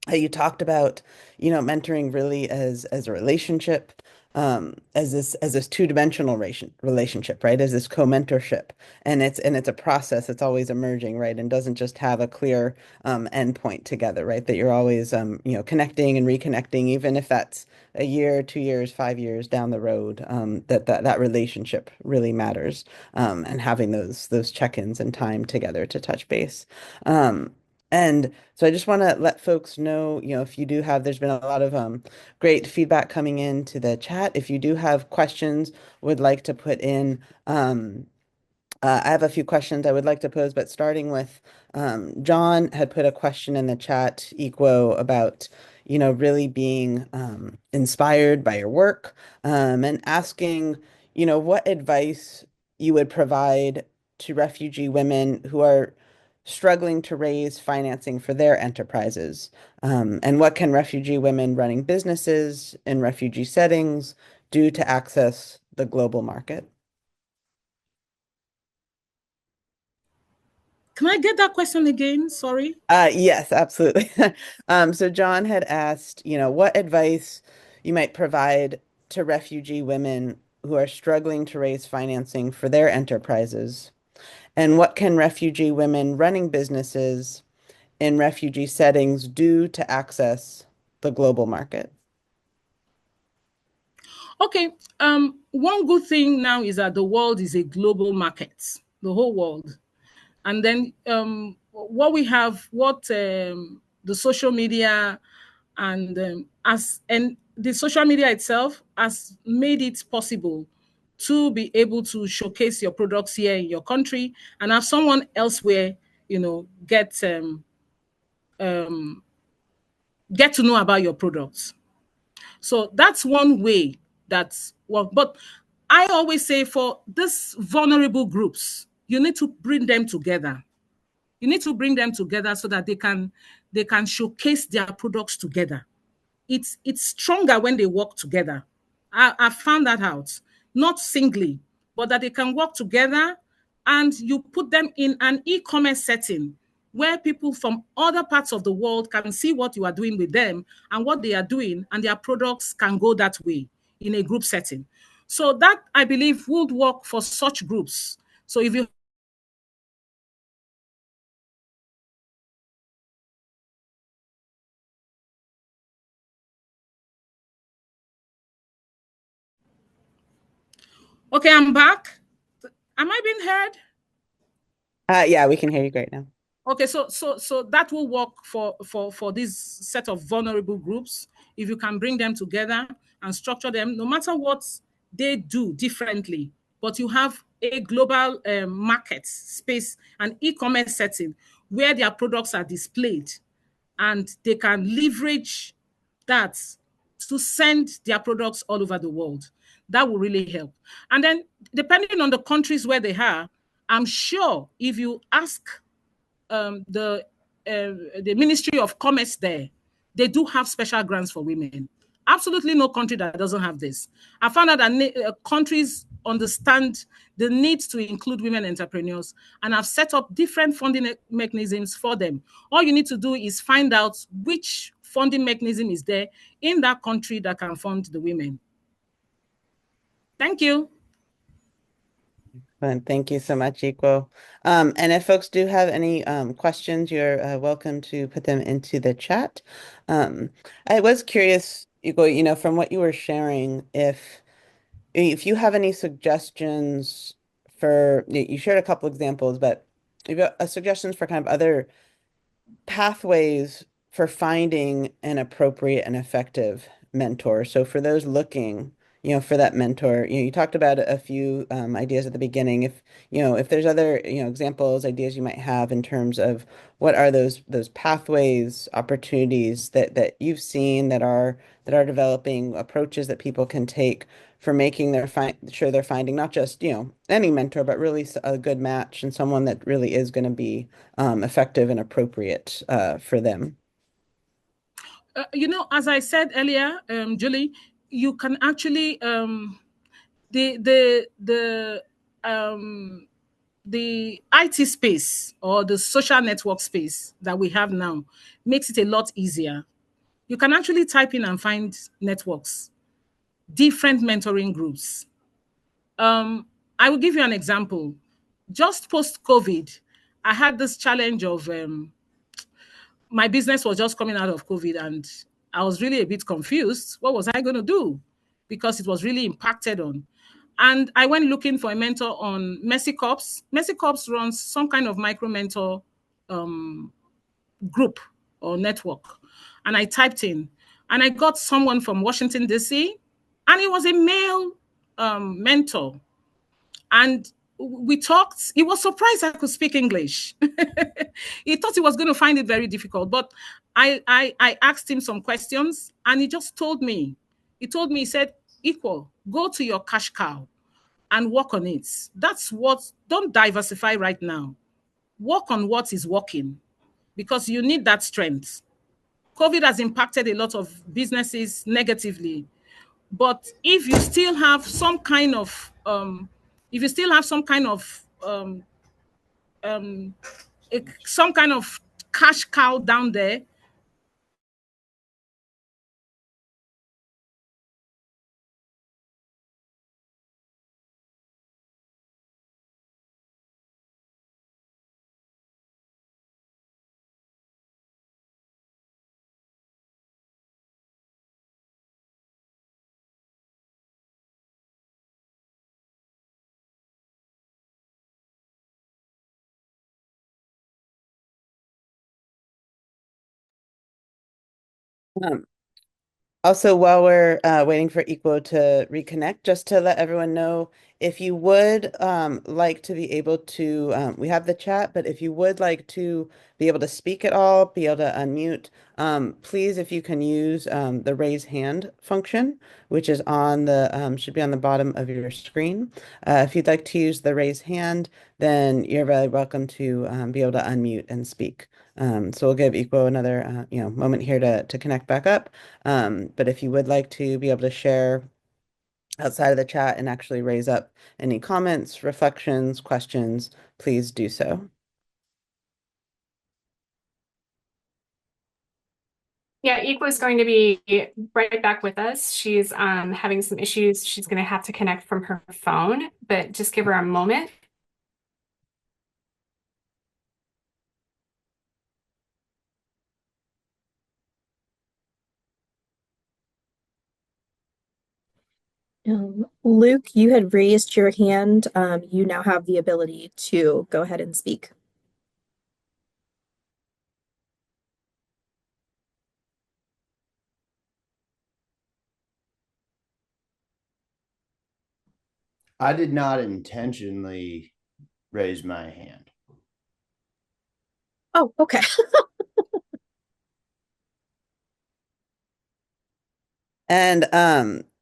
how you talked about, mentoring really as a relationship, as this two-dimensional relationship, right? As this co-mentorship. And it's a process that's always emerging, right? And doesn't just have a clear endpoint together, right? That you're always connecting and reconnecting, even if that's a year, 2 years, 5 years down the road, that relationship really matters. And having those check-ins and time together to touch base. And so I just want to let folks know, if you do have, there's been a lot of great feedback coming into the chat. If you do have questions, would like to put in, I have a few questions I would like to pose, but starting with John had put a question in the chat, Ikwo, about, really being inspired by your work, and asking, what advice you would provide to refugee women who are struggling to raise financing for their enterprises. And what can refugee women running businesses in refugee settings do to access the global market? Can I get that question again? Sorry. Yes, absolutely. So John had asked, what advice you might provide to refugee women who are struggling to raise financing for their enterprises, and what can refugee women running businesses in refugee settings do to access the global market? Okay. One good thing now is that the world is a global market, the whole world. And then what the social media and the social media itself has made it possible to be able to showcase your products here in your country and have someone elsewhere, get to know about your products. So that's one way that's well, but I always say for these vulnerable groups, you need to bring them together. You need to bring them together so that they can showcase their products together. It's stronger when they work together. I found that out. Not singly, but that they can work together, and you put them in an e-commerce setting where people from other parts of the world can see what you are doing with them and what they are doing, and their products can go that way in a group setting. So that, I believe, would work for such groups. So if you Okay, I'm back. Am I being heard? Yeah, we can hear you great now. Okay, so that will work for this set of vulnerable groups if you can bring them together and structure them, no matter what they do differently. But you have a global market space and e-commerce setting where their products are displayed, and they can leverage that to send their products all over the world. That will really help. And then, depending on the countries where they are, I'm sure if you ask the Ministry of Commerce there, they do have special grants for women. Absolutely no country that doesn't have this. I found out that countries understand the need to include women entrepreneurs and have set up different funding mechanisms for them. All you need to do is find out which funding mechanism is there in that country that can fund the women. Thank you. And thank you so much, Ikwo. And if folks do have any questions, you're welcome to put them into the chat. I was curious, Ikwo, from what you were sharing, if you have any suggestions for, you shared a couple examples, but if you have suggestions for kind of other pathways for finding an appropriate and effective mentor. So for those looking, for that mentor, you talked about a few ideas at the beginning. If there's other, examples, ideas you might have in terms of what are those pathways, opportunities that you've seen that are developing approaches that people can take for making sure they're finding not just, any mentor, but really a good match and someone that really is going to be effective and appropriate for them. As I said earlier, Julie, you can actually the IT space or the social network space that we have now makes it a lot easier. You can actually type in and find networks, different mentoring groups. I will give you an example. Just post-COVID, I had this challenge of my business was just coming out of COVID, and I was really a bit confused. What was I going to do? Because it was really impacted on. And I went looking for a mentor on Mercy Corps. Mercy Corps runs some kind of micro mentor group or network. And I typed in, and I got someone from Washington, D.C., and he was a male mentor. And we talked. He was surprised I could speak English. He thought he was going to find it very difficult. But I asked him some questions, and he just told me. He said, Ikwo, go to your cash cow and work on it. That's what, don't diversify right now. Work on what is working, because you need that strength. COVID has impacted a lot of businesses negatively. But if you still have some kind of some kind of cash cow down there, Um, Also, while we're waiting for Ikwo to reconnect, just to let everyone know, if you would like to be able to, we have the chat, but if you would like to be able to speak at all, be able to unmute, please, if you can use the raise hand function, which is should be on the bottom of your screen. If you'd like to use the raise hand, then you're very welcome to be able to unmute and speak. So we'll give Ikwo another, moment here to connect back up. But if you would like to be able to share outside of the chat and actually raise up any comments, reflections, questions, please do so. Yeah, Ikwa is going to be right back with us. She's having some issues. She's going to have to connect from her phone, but just give her a moment. Luke, you had raised your hand. You now have the ability to go ahead and speak. I did not intentionally raise my hand. Oh, okay. And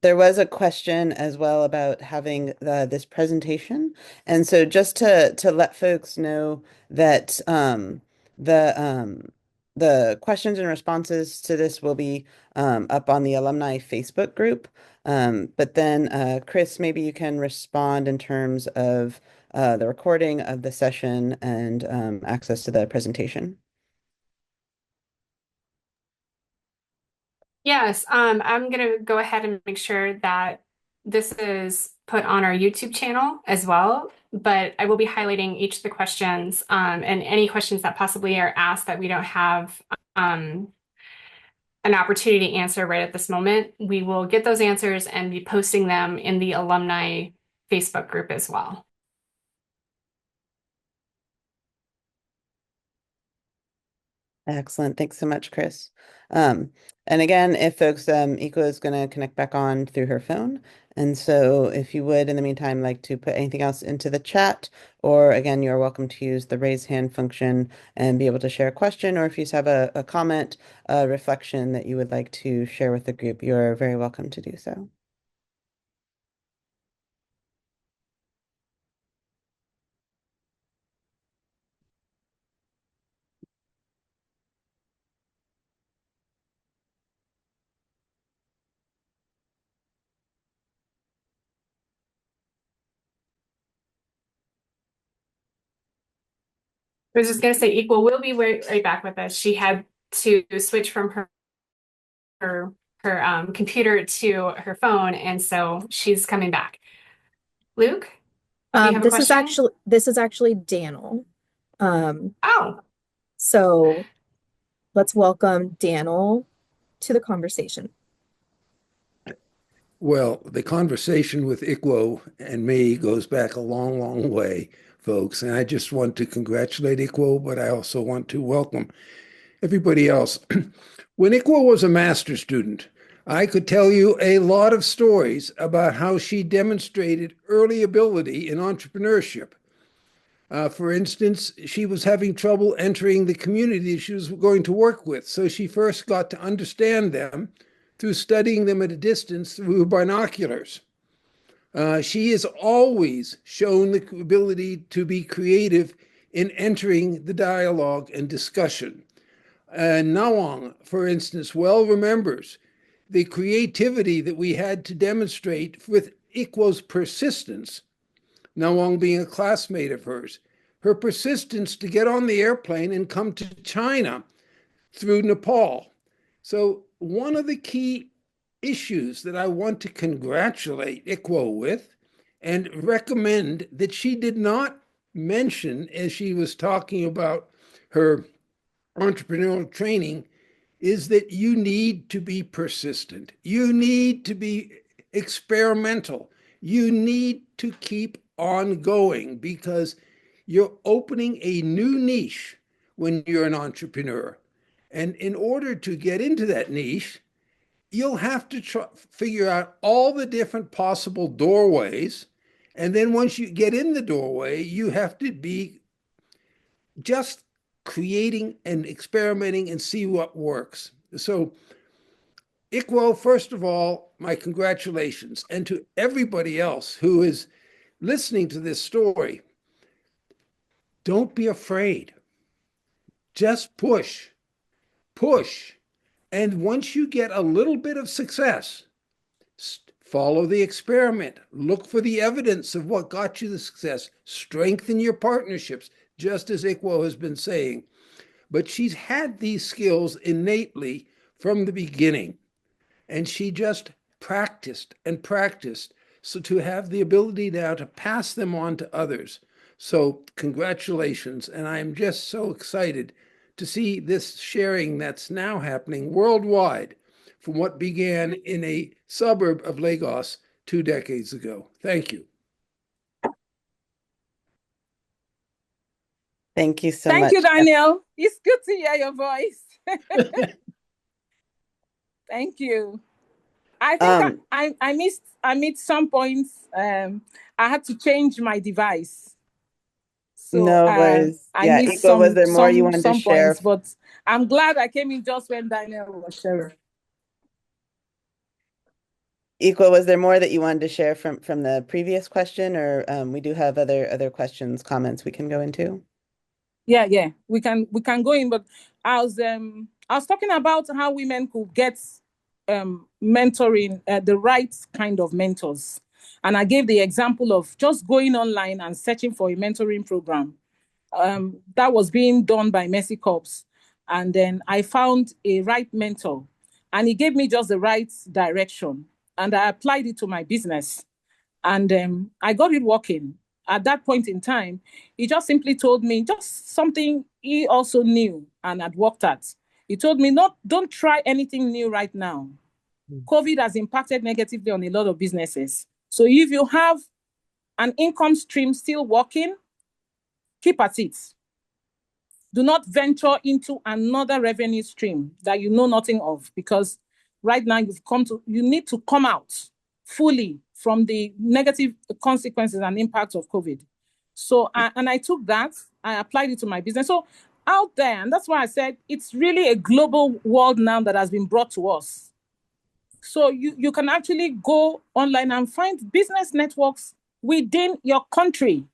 there was a question as well about having this presentation. And so just to let folks know that the questions and responses to this will be up on the alumni Facebook group. But then Chris, maybe you can respond in terms of the recording of the session and access to the presentation. Yes, I'm gonna go ahead and make sure that this is put on our YouTube channel as well, but I will be highlighting each of the questions and any questions that possibly are asked that we don't have an opportunity to answer right at this moment. We will get those answers and be posting them in the alumni Facebook group as well. Excellent. Thanks so much, Chris. And again, if folks, Ikwo is going to connect back on through her phone. And so if you would, in the meantime, like to put anything else into the chat, or again, you're welcome to use the raise hand function and be able to share a question, or if you just have a comment, a reflection that you would like to share with the group, you're very welcome to do so. I was just gonna say, Equal will be right back with us. She had to switch from her computer to her phone, and so she's coming back. Luke, do you have a This question? is actually Daniel. Oh, So let's welcome Daniel to the conversation. Well, the conversation with Ikwo and me goes back a long, long way, folks. And I just want to congratulate Ikwo, but I also want to welcome everybody else. When Ikwo was a master's student, I could tell you a lot of stories about how she demonstrated early ability in entrepreneurship. For instance, she was having trouble entering the community she was going to work with. So she first got to understand them through studying them at a distance through binoculars. She has always shown the ability to be creative in entering the dialogue and discussion. Nawang, for instance, well remembers the creativity that we had to demonstrate with Ikwo's persistence, Nawang being a classmate of hers, her persistence to get on the airplane and come to China through Nepal. So one of the key issues that I want to congratulate Ikwo with and recommend that she did not mention as she was talking about her entrepreneurial training is that you need to be persistent. You need to be experimental. You need to keep on going because you're opening a new niche when you're an entrepreneur. And in order to get into that niche, you'll have to figure out all the different possible doorways. And then once you get in the doorway, you have to be just creating and experimenting and see what works. So, Ikwo, first of all, my congratulations. And to everybody else who is listening to this story, don't be afraid. Just push, push. And once you get a little bit of success, follow the experiment. Look for the evidence of what got you the success. Strengthen your partnerships, just as Ikwo has been saying. But she's had these skills innately from the beginning. And she just practiced and practiced so to have the ability now to pass them on to others. So congratulations. And I'm just so excited to see this sharing that's now happening worldwide from what began in a suburb of Lagos 2 decades ago. Thank you. Thank you so much. Thank you, Daniel. It's good to hear your voice. Thank you. I think I missed some points. I had to change my device. So No worries. I Yeah, missed Ikwo, was there more you wanted to some share? points, but I'm glad I came in just when Daniel was sharing. Ikwo, was there more that you wanted to share from the previous question, or we do have other questions, comments we can go into? Yeah, we can go in, but I was talking about how women could get mentoring, the right kind of mentors, and I gave the example of just going online and searching for a mentoring program that was being done by Mercy Corps, and then I found a right mentor, and he gave me just the right direction, and I applied it to my business, and I got it working. At that point in time, he just simply told me just something he also knew and had worked at. He told me, don't try anything new right now. COVID has impacted negatively on a lot of businesses. So if you have an income stream still working, keep at it. Do not venture into another revenue stream that you know nothing of, because right now you need to come out fully from the negative consequences and impacts of COVID. So, and I took that, I applied it to my business. So out there, and that's why I said it's really a global world now that has been brought to us. So you can actually go online and find business networks within your country,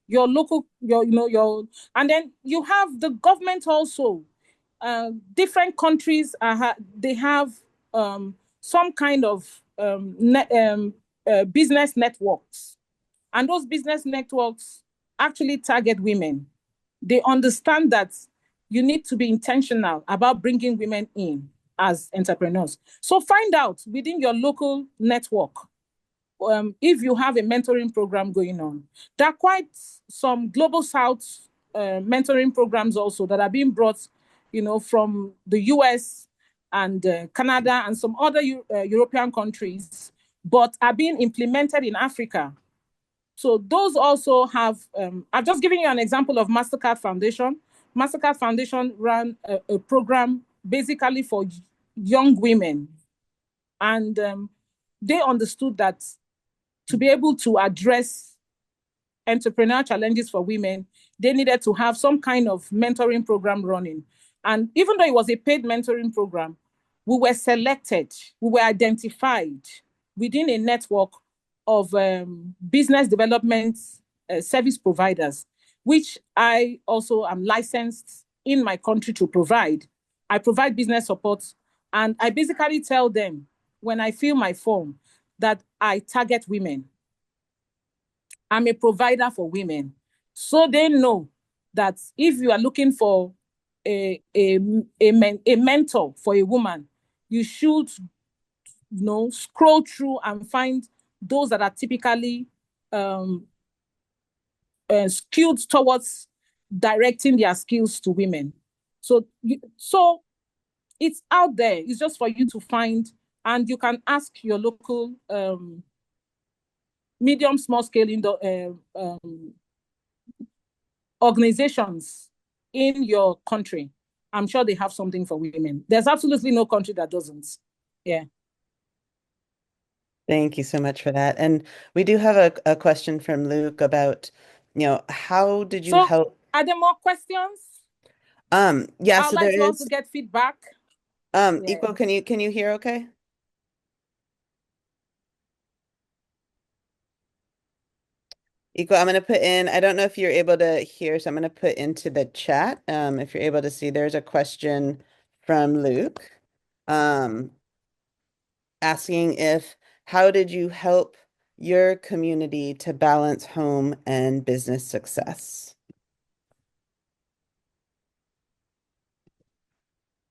your local, and then you have the government also. Different countries they have some kind of business networks, and those business networks actually target women. They understand that you need to be intentional about bringing women in as entrepreneurs. So find out within your local network if you have a mentoring program going on. There are quite some global South mentoring programs also that are being brought, from the US and Canada and some other European countries, but are being implemented in Africa. So those also have, I've just given you an example of MasterCard Foundation. MasterCard Foundation ran a program basically for young women. And they understood that to be able to address entrepreneurial challenges for women, they needed to have some kind of mentoring program running. And even though it was a paid mentoring program, we were selected, we were identified within a network of business development service providers, which I also am licensed in my country to provide. I provide business support, and I basically tell them when I fill my form that I target women. I'm a provider for women. So they know that if you are looking for a mentor for a woman, you should scroll through and find those that are typically skilled towards directing their skills to women. So it's out there. It's just for you to find, and you can ask your local medium, small scale organizations in your country. I'm sure they have something for women. There's absolutely no country that doesn't. Yeah. Thank you so much for that. And we do have a question from Luke about, how did you help? Are there more questions? Yeah, I'd like to also get feedback. Ikwo, can you hear okay? Ikwo, I'm going to put in, I don't know if you're able to hear, so I'm going to put into the chat. If you're able to see, there's a question from Luke asking how did you help your community to balance home and business success?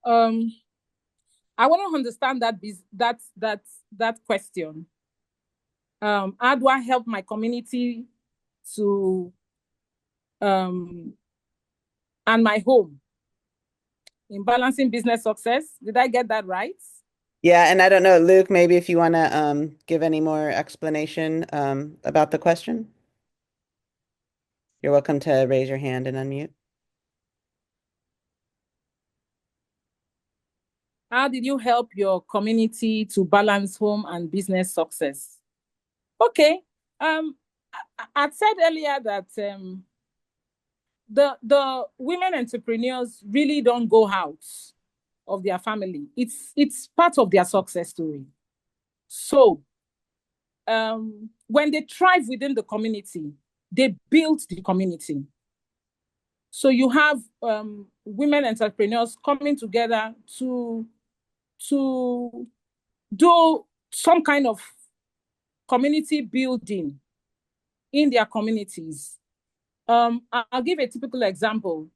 I want to understand that question. How do I help my community to and my home in balancing business success? Did I get that right? Yeah, and I don't know, Luke, maybe if you want to give any more explanation about the question, you're welcome to raise your hand and unmute. How did you help your community to balance home and business success? Okay. I said earlier that the women entrepreneurs really don't go out of their family. It's part of their success story. So when they thrive within the community, they build the community. So you have women entrepreneurs coming together to do some kind of community building in their communities. I'll give a typical example.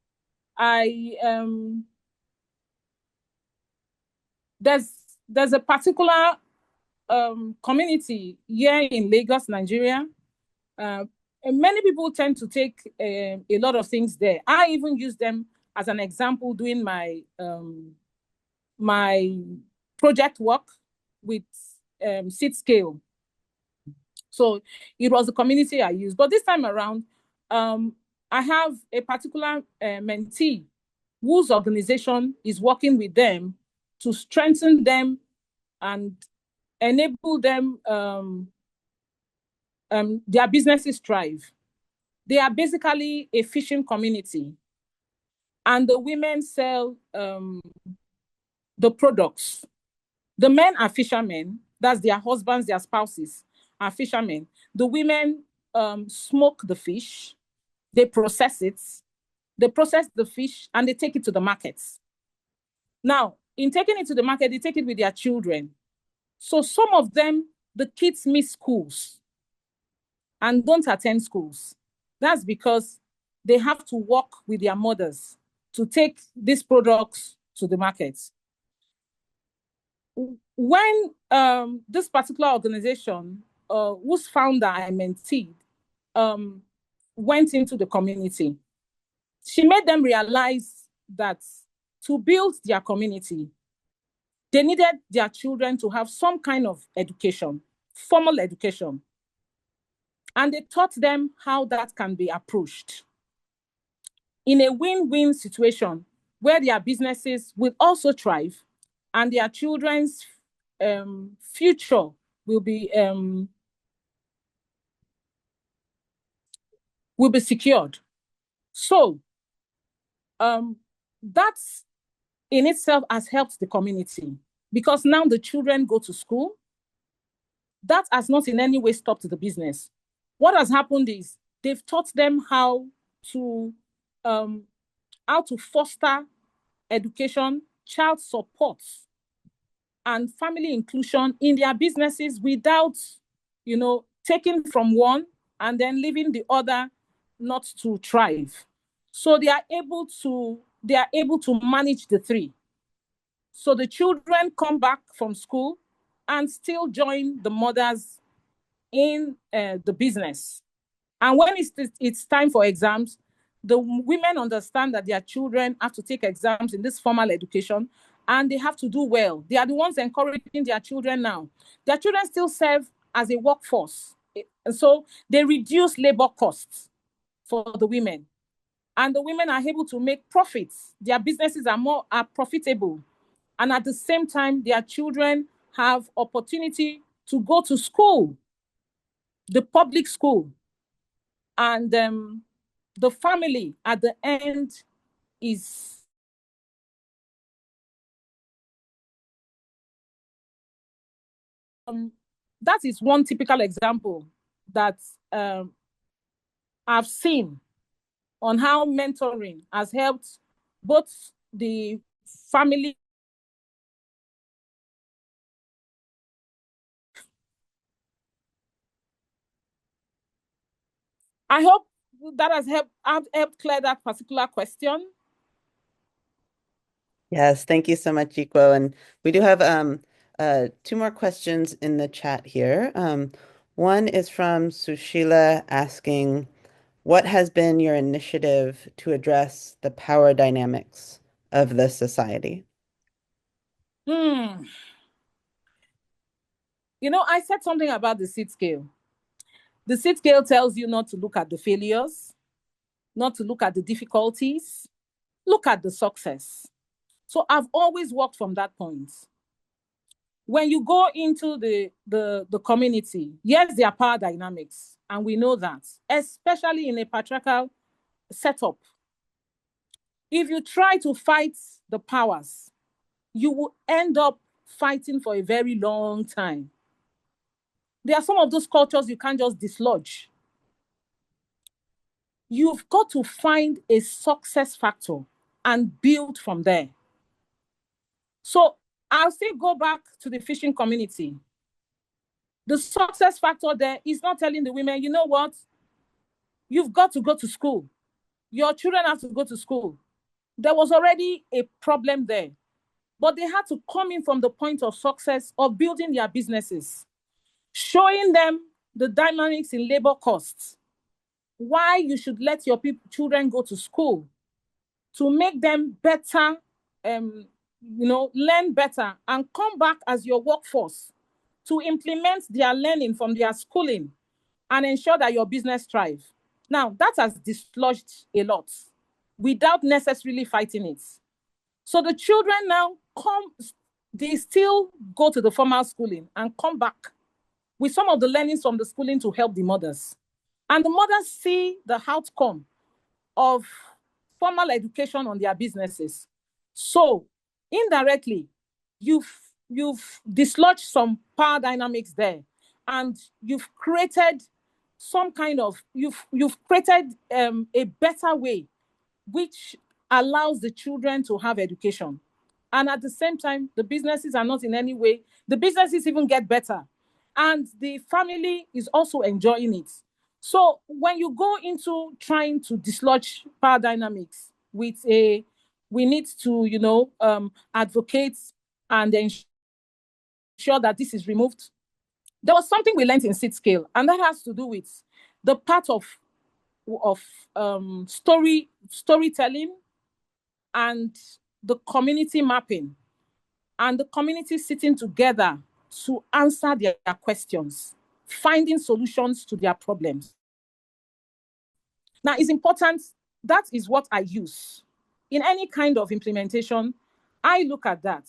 There's a particular community here in Lagos, Nigeria. And many people tend to take a lot of things there. I even use them as an example doing my project work with seed scale. So it was the community I used. But this time around, I have a particular mentee whose organization is working with them to strengthen them and enable them their businesses thrive. They are basically a fishing community, and the women sell the products. The men are fishermen, that's their husbands, their spouses are fishermen. The women smoke the fish, they process it, they process the fish, and they take it to the markets. Now, in taking it to the market, they take it with their children. So some of them, the kids miss schools and don't attend schools. That's because they have to work with their mothers to take these products to the markets. When this particular organization, whose founder I mentored, went into the community, she made them realize that to build their community, they needed their children to have some kind of education, formal education. And they taught them how that can be approached in a win-win situation where their businesses will also thrive and their children's future will be secured. So that in itself has helped the community because now the children go to school. That has not in any way stopped the business. What has happened is they've taught them how to foster education, child support, and family inclusion in their businesses without, taking from one and then leaving the other not to thrive. So they are able to manage the three. So the children come back from school and still join the mothers in the business. And when it's time for exams, the women understand that their children have to take exams in this formal education and they have to do well. They are the ones encouraging their children now. Their children still serve as a workforce. And so they reduce labor costs for the women. And the women are able to make profits. Their businesses are profitable. And at the same time, their children have opportunity to go to school, the public school. And the family at the end is that is one typical example that I've seen on how mentoring has helped both the family. I hope that has helped clear that particular question. Yes, thank you so much, Ikwo. And we do have two more questions in the chat here. One is from Sushila asking, what has been your initiative to address the power dynamics of the society? You know, I said something about the seed scale. The seed scale tells you not to look at the failures, not to look at the difficulties, look at the success. So I've always worked from that point. When you go into the community, yes, there are power dynamics, and we know that, especially in a patriarchal setup. If you try to fight the powers, you will end up fighting for a very long time. There are some of those cultures you can't just dislodge. You've got to find a success factor and build from there. So I'll still go back to the fishing community. The success factor there is not telling the women, you know what? You've got to go to school. Your children have to go to school. There was already a problem there, but they had to come in from the point of success of building their businesses, showing them the dynamics in labor costs, why you should let your children go to school to make them better, learn better and come back as your workforce to implement their learning from their schooling and ensure that your business thrives. Now, that has dislodged a lot without necessarily fighting it. So the children now they still go to the formal schooling and come back with some of the learnings from the schooling to help the mothers. And the mothers see the outcome of formal education on their businesses. So indirectly, you've dislodged some power dynamics there, and you've created some kind of you've created a better way which allows the children to have education. And at the same time, the businesses are not in any way, the businesses even get better. And the family is also enjoying it. So when you go into trying to dislodge power dynamics with we need to, advocate and ensure that this is removed. There was something we learned in seed scale, and that has to do with the part of storytelling and the community mapping and the community sitting together to answer their questions, finding solutions to their problems. Now, it's important. That is what I use. In any kind of implementation, I look at that.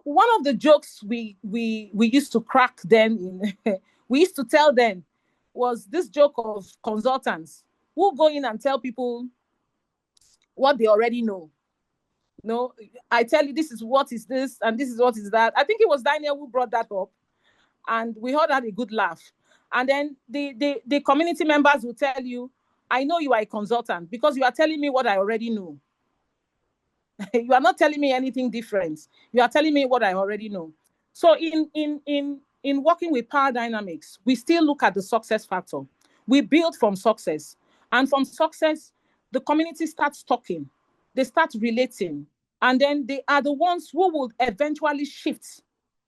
One of the jokes we used to crack then, we used to tell then, was this joke of consultants who go in and tell people what they already know. No, I tell you, this is what is this, and this is what is that. I think it was Daniel who brought that up, and we all had a good laugh. And then the community members will tell you, I know you are a consultant because you are telling me what I already know. You are not telling me anything different. You are telling me what I already know. So in working with power dynamics, we still look at the success factor. We build from success. And from success, the community starts talking. They start relating. And then they are the ones who will eventually shift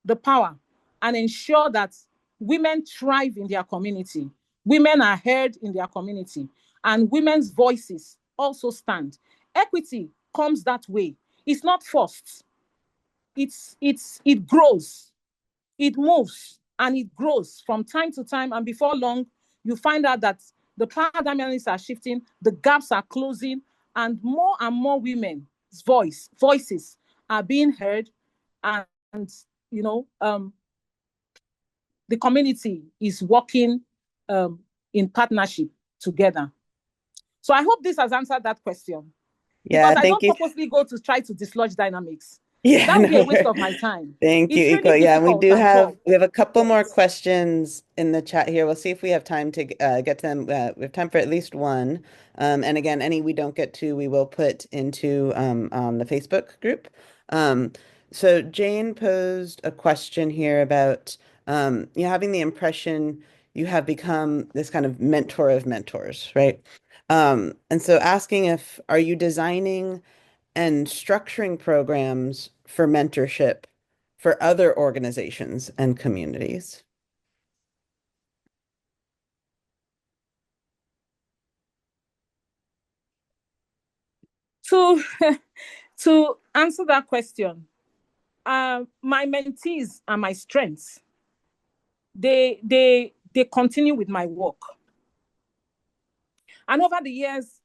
the power and ensure that women thrive in their community. Women are heard in their community. And women's voices also stand. Equity comes that way. It's not forced. It grows, it moves, and it grows from time to time. And before long, you find out that the power dynamics are shifting, the gaps are closing, and more women's voices are being heard, and the community is working in partnership together. So I hope this has answered that question. Yeah, because I thank don't you. purposely go to try to dislodge dynamics. Yeah, That would be a waste of my time. Thank you, It's Ikwo. really Yeah, and we difficult do and have tough. a couple more Yes. questions in the chat here. We'll see if we have time to get to them. We have time for at least one. And again, any we don't get to, we will put into on the Facebook group. So Jane posed a question here about having the impression you have become this kind of mentor of mentors, right? And so asking if, are you designing and structuring programs for mentorship for other organizations and communities? To answer that question, my mentees are my strengths. they continue with my work. And over the years,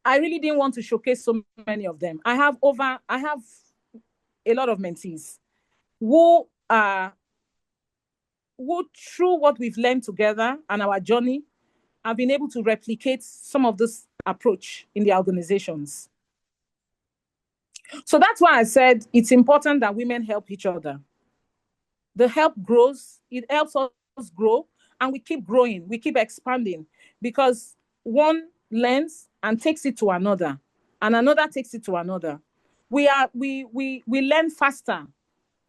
I really didn't want to showcase so many of them. I have a lot of mentees who through what we've learned together and our journey, have been able to replicate some of this approach in their organizations. So that's why I said it's important that women help each other. The help grows, it helps us grow, and we keep growing, we keep expanding, because one learns and takes it to another, and another takes it to another. We learn faster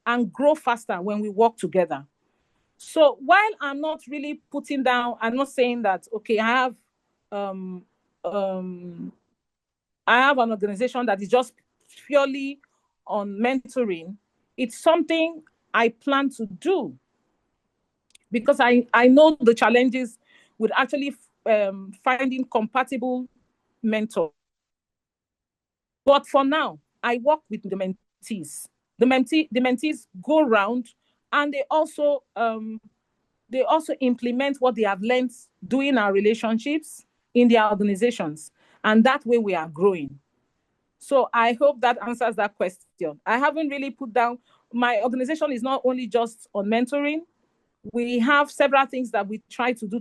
and grow faster when we work together. So while I'm not really putting down, I'm not saying that, okay, I have an organization that is just purely on mentoring. It's something I plan to do, because I know the challenges with actually finding compatible mentors. But for now, I work with the mentees. The mentees go around, and they also implement what they have learned doing our relationships in their organizations. And that way we are growing. So I hope that answers that question. I haven't really put down, my organization is not only just on mentoring. We have several things that we try to do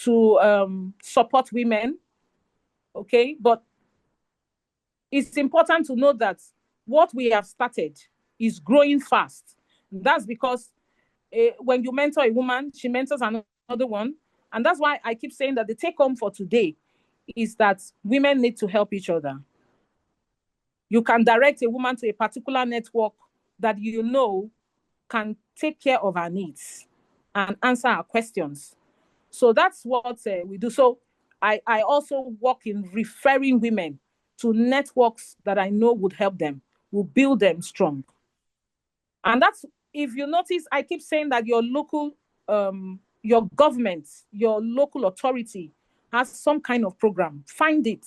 to support women. Okay, but it's important to know that what we have started is growing fast. That's because when you mentor a woman, she mentors another one. And that's why I keep saying that the take home for today is that women need to help each other. You can direct a woman to a particular network that you know can take care of her needs and answer our questions. So that's what we do. So I also work in referring women to networks that I know would help them, will build them strong. And that's, if you notice, I keep saying that your local, your government, your local authority has some kind of program. Find it.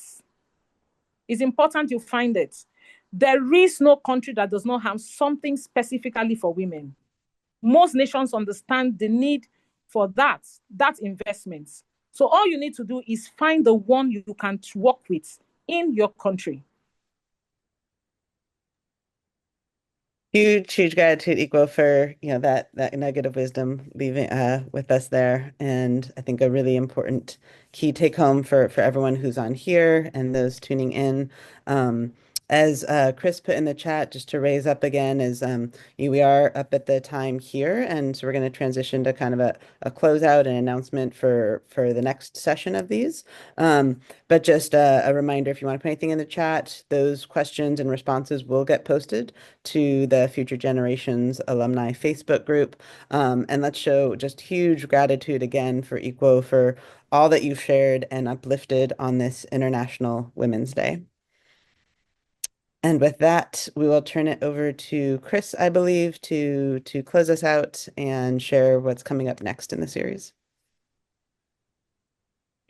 It's important you find it. There is no country that does not have something specifically for women. Most nations understand the need for that investment. So all you need to do is find the one you can work with in your country. Huge gratitude, Ikwo, for that nugget of wisdom leaving with us there, and I think a really important key take home for everyone who's on here and those tuning in. As Chris put in the chat, just to raise up again, is we are up at the time here, and so we're going to transition to kind of a closeout and announcement for the next session of these. But just a reminder, if you want to put anything in the chat, those questions and responses will get posted to the Future Generations Alumni Facebook group. And let's show just huge gratitude again for Ikwo for all that you've shared and uplifted on this International Women's Day. And with that, we will turn it over to Chris, I believe, to close us out and share what's coming up next in the series.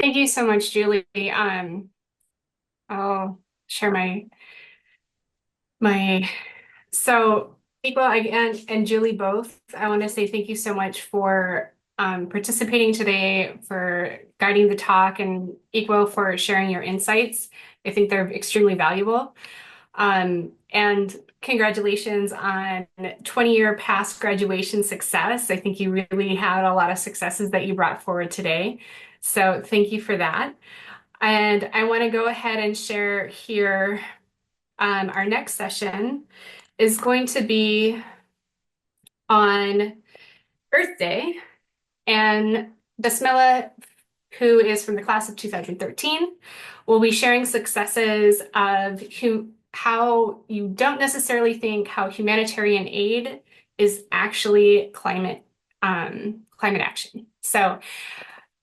Thank you so much, Julie. I'll share so Ikwo and Julie both, I want to say thank you so much for participating today, for guiding the talk, and Ikwo for sharing your insights. I think they're extremely valuable. And congratulations on 20-year past graduation success. I think you really had a lot of successes that you brought forward today. So thank you for that. And I want to go ahead and share here our next session is going to be on Earth Day. And Basmela, who is from the class of 2013, will be sharing successes of how you don't necessarily think how humanitarian aid is actually climate action. So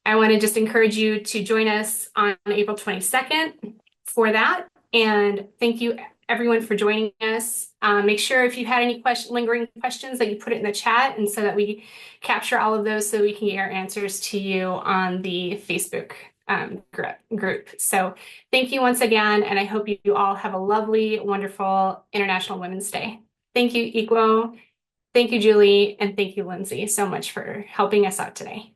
I want to just encourage you to join us on April 22nd for that. And thank you everyone for joining us. Make sure if you had any lingering questions that you put it in the chat, and so that we capture all of those so we can get our answers to you on the Facebook group. So thank you once again, and I hope you all have a lovely, wonderful International Women's Day. Thank you, Ikwo. Thank you, Julie, and thank you, Lindsay, so much for helping us out today.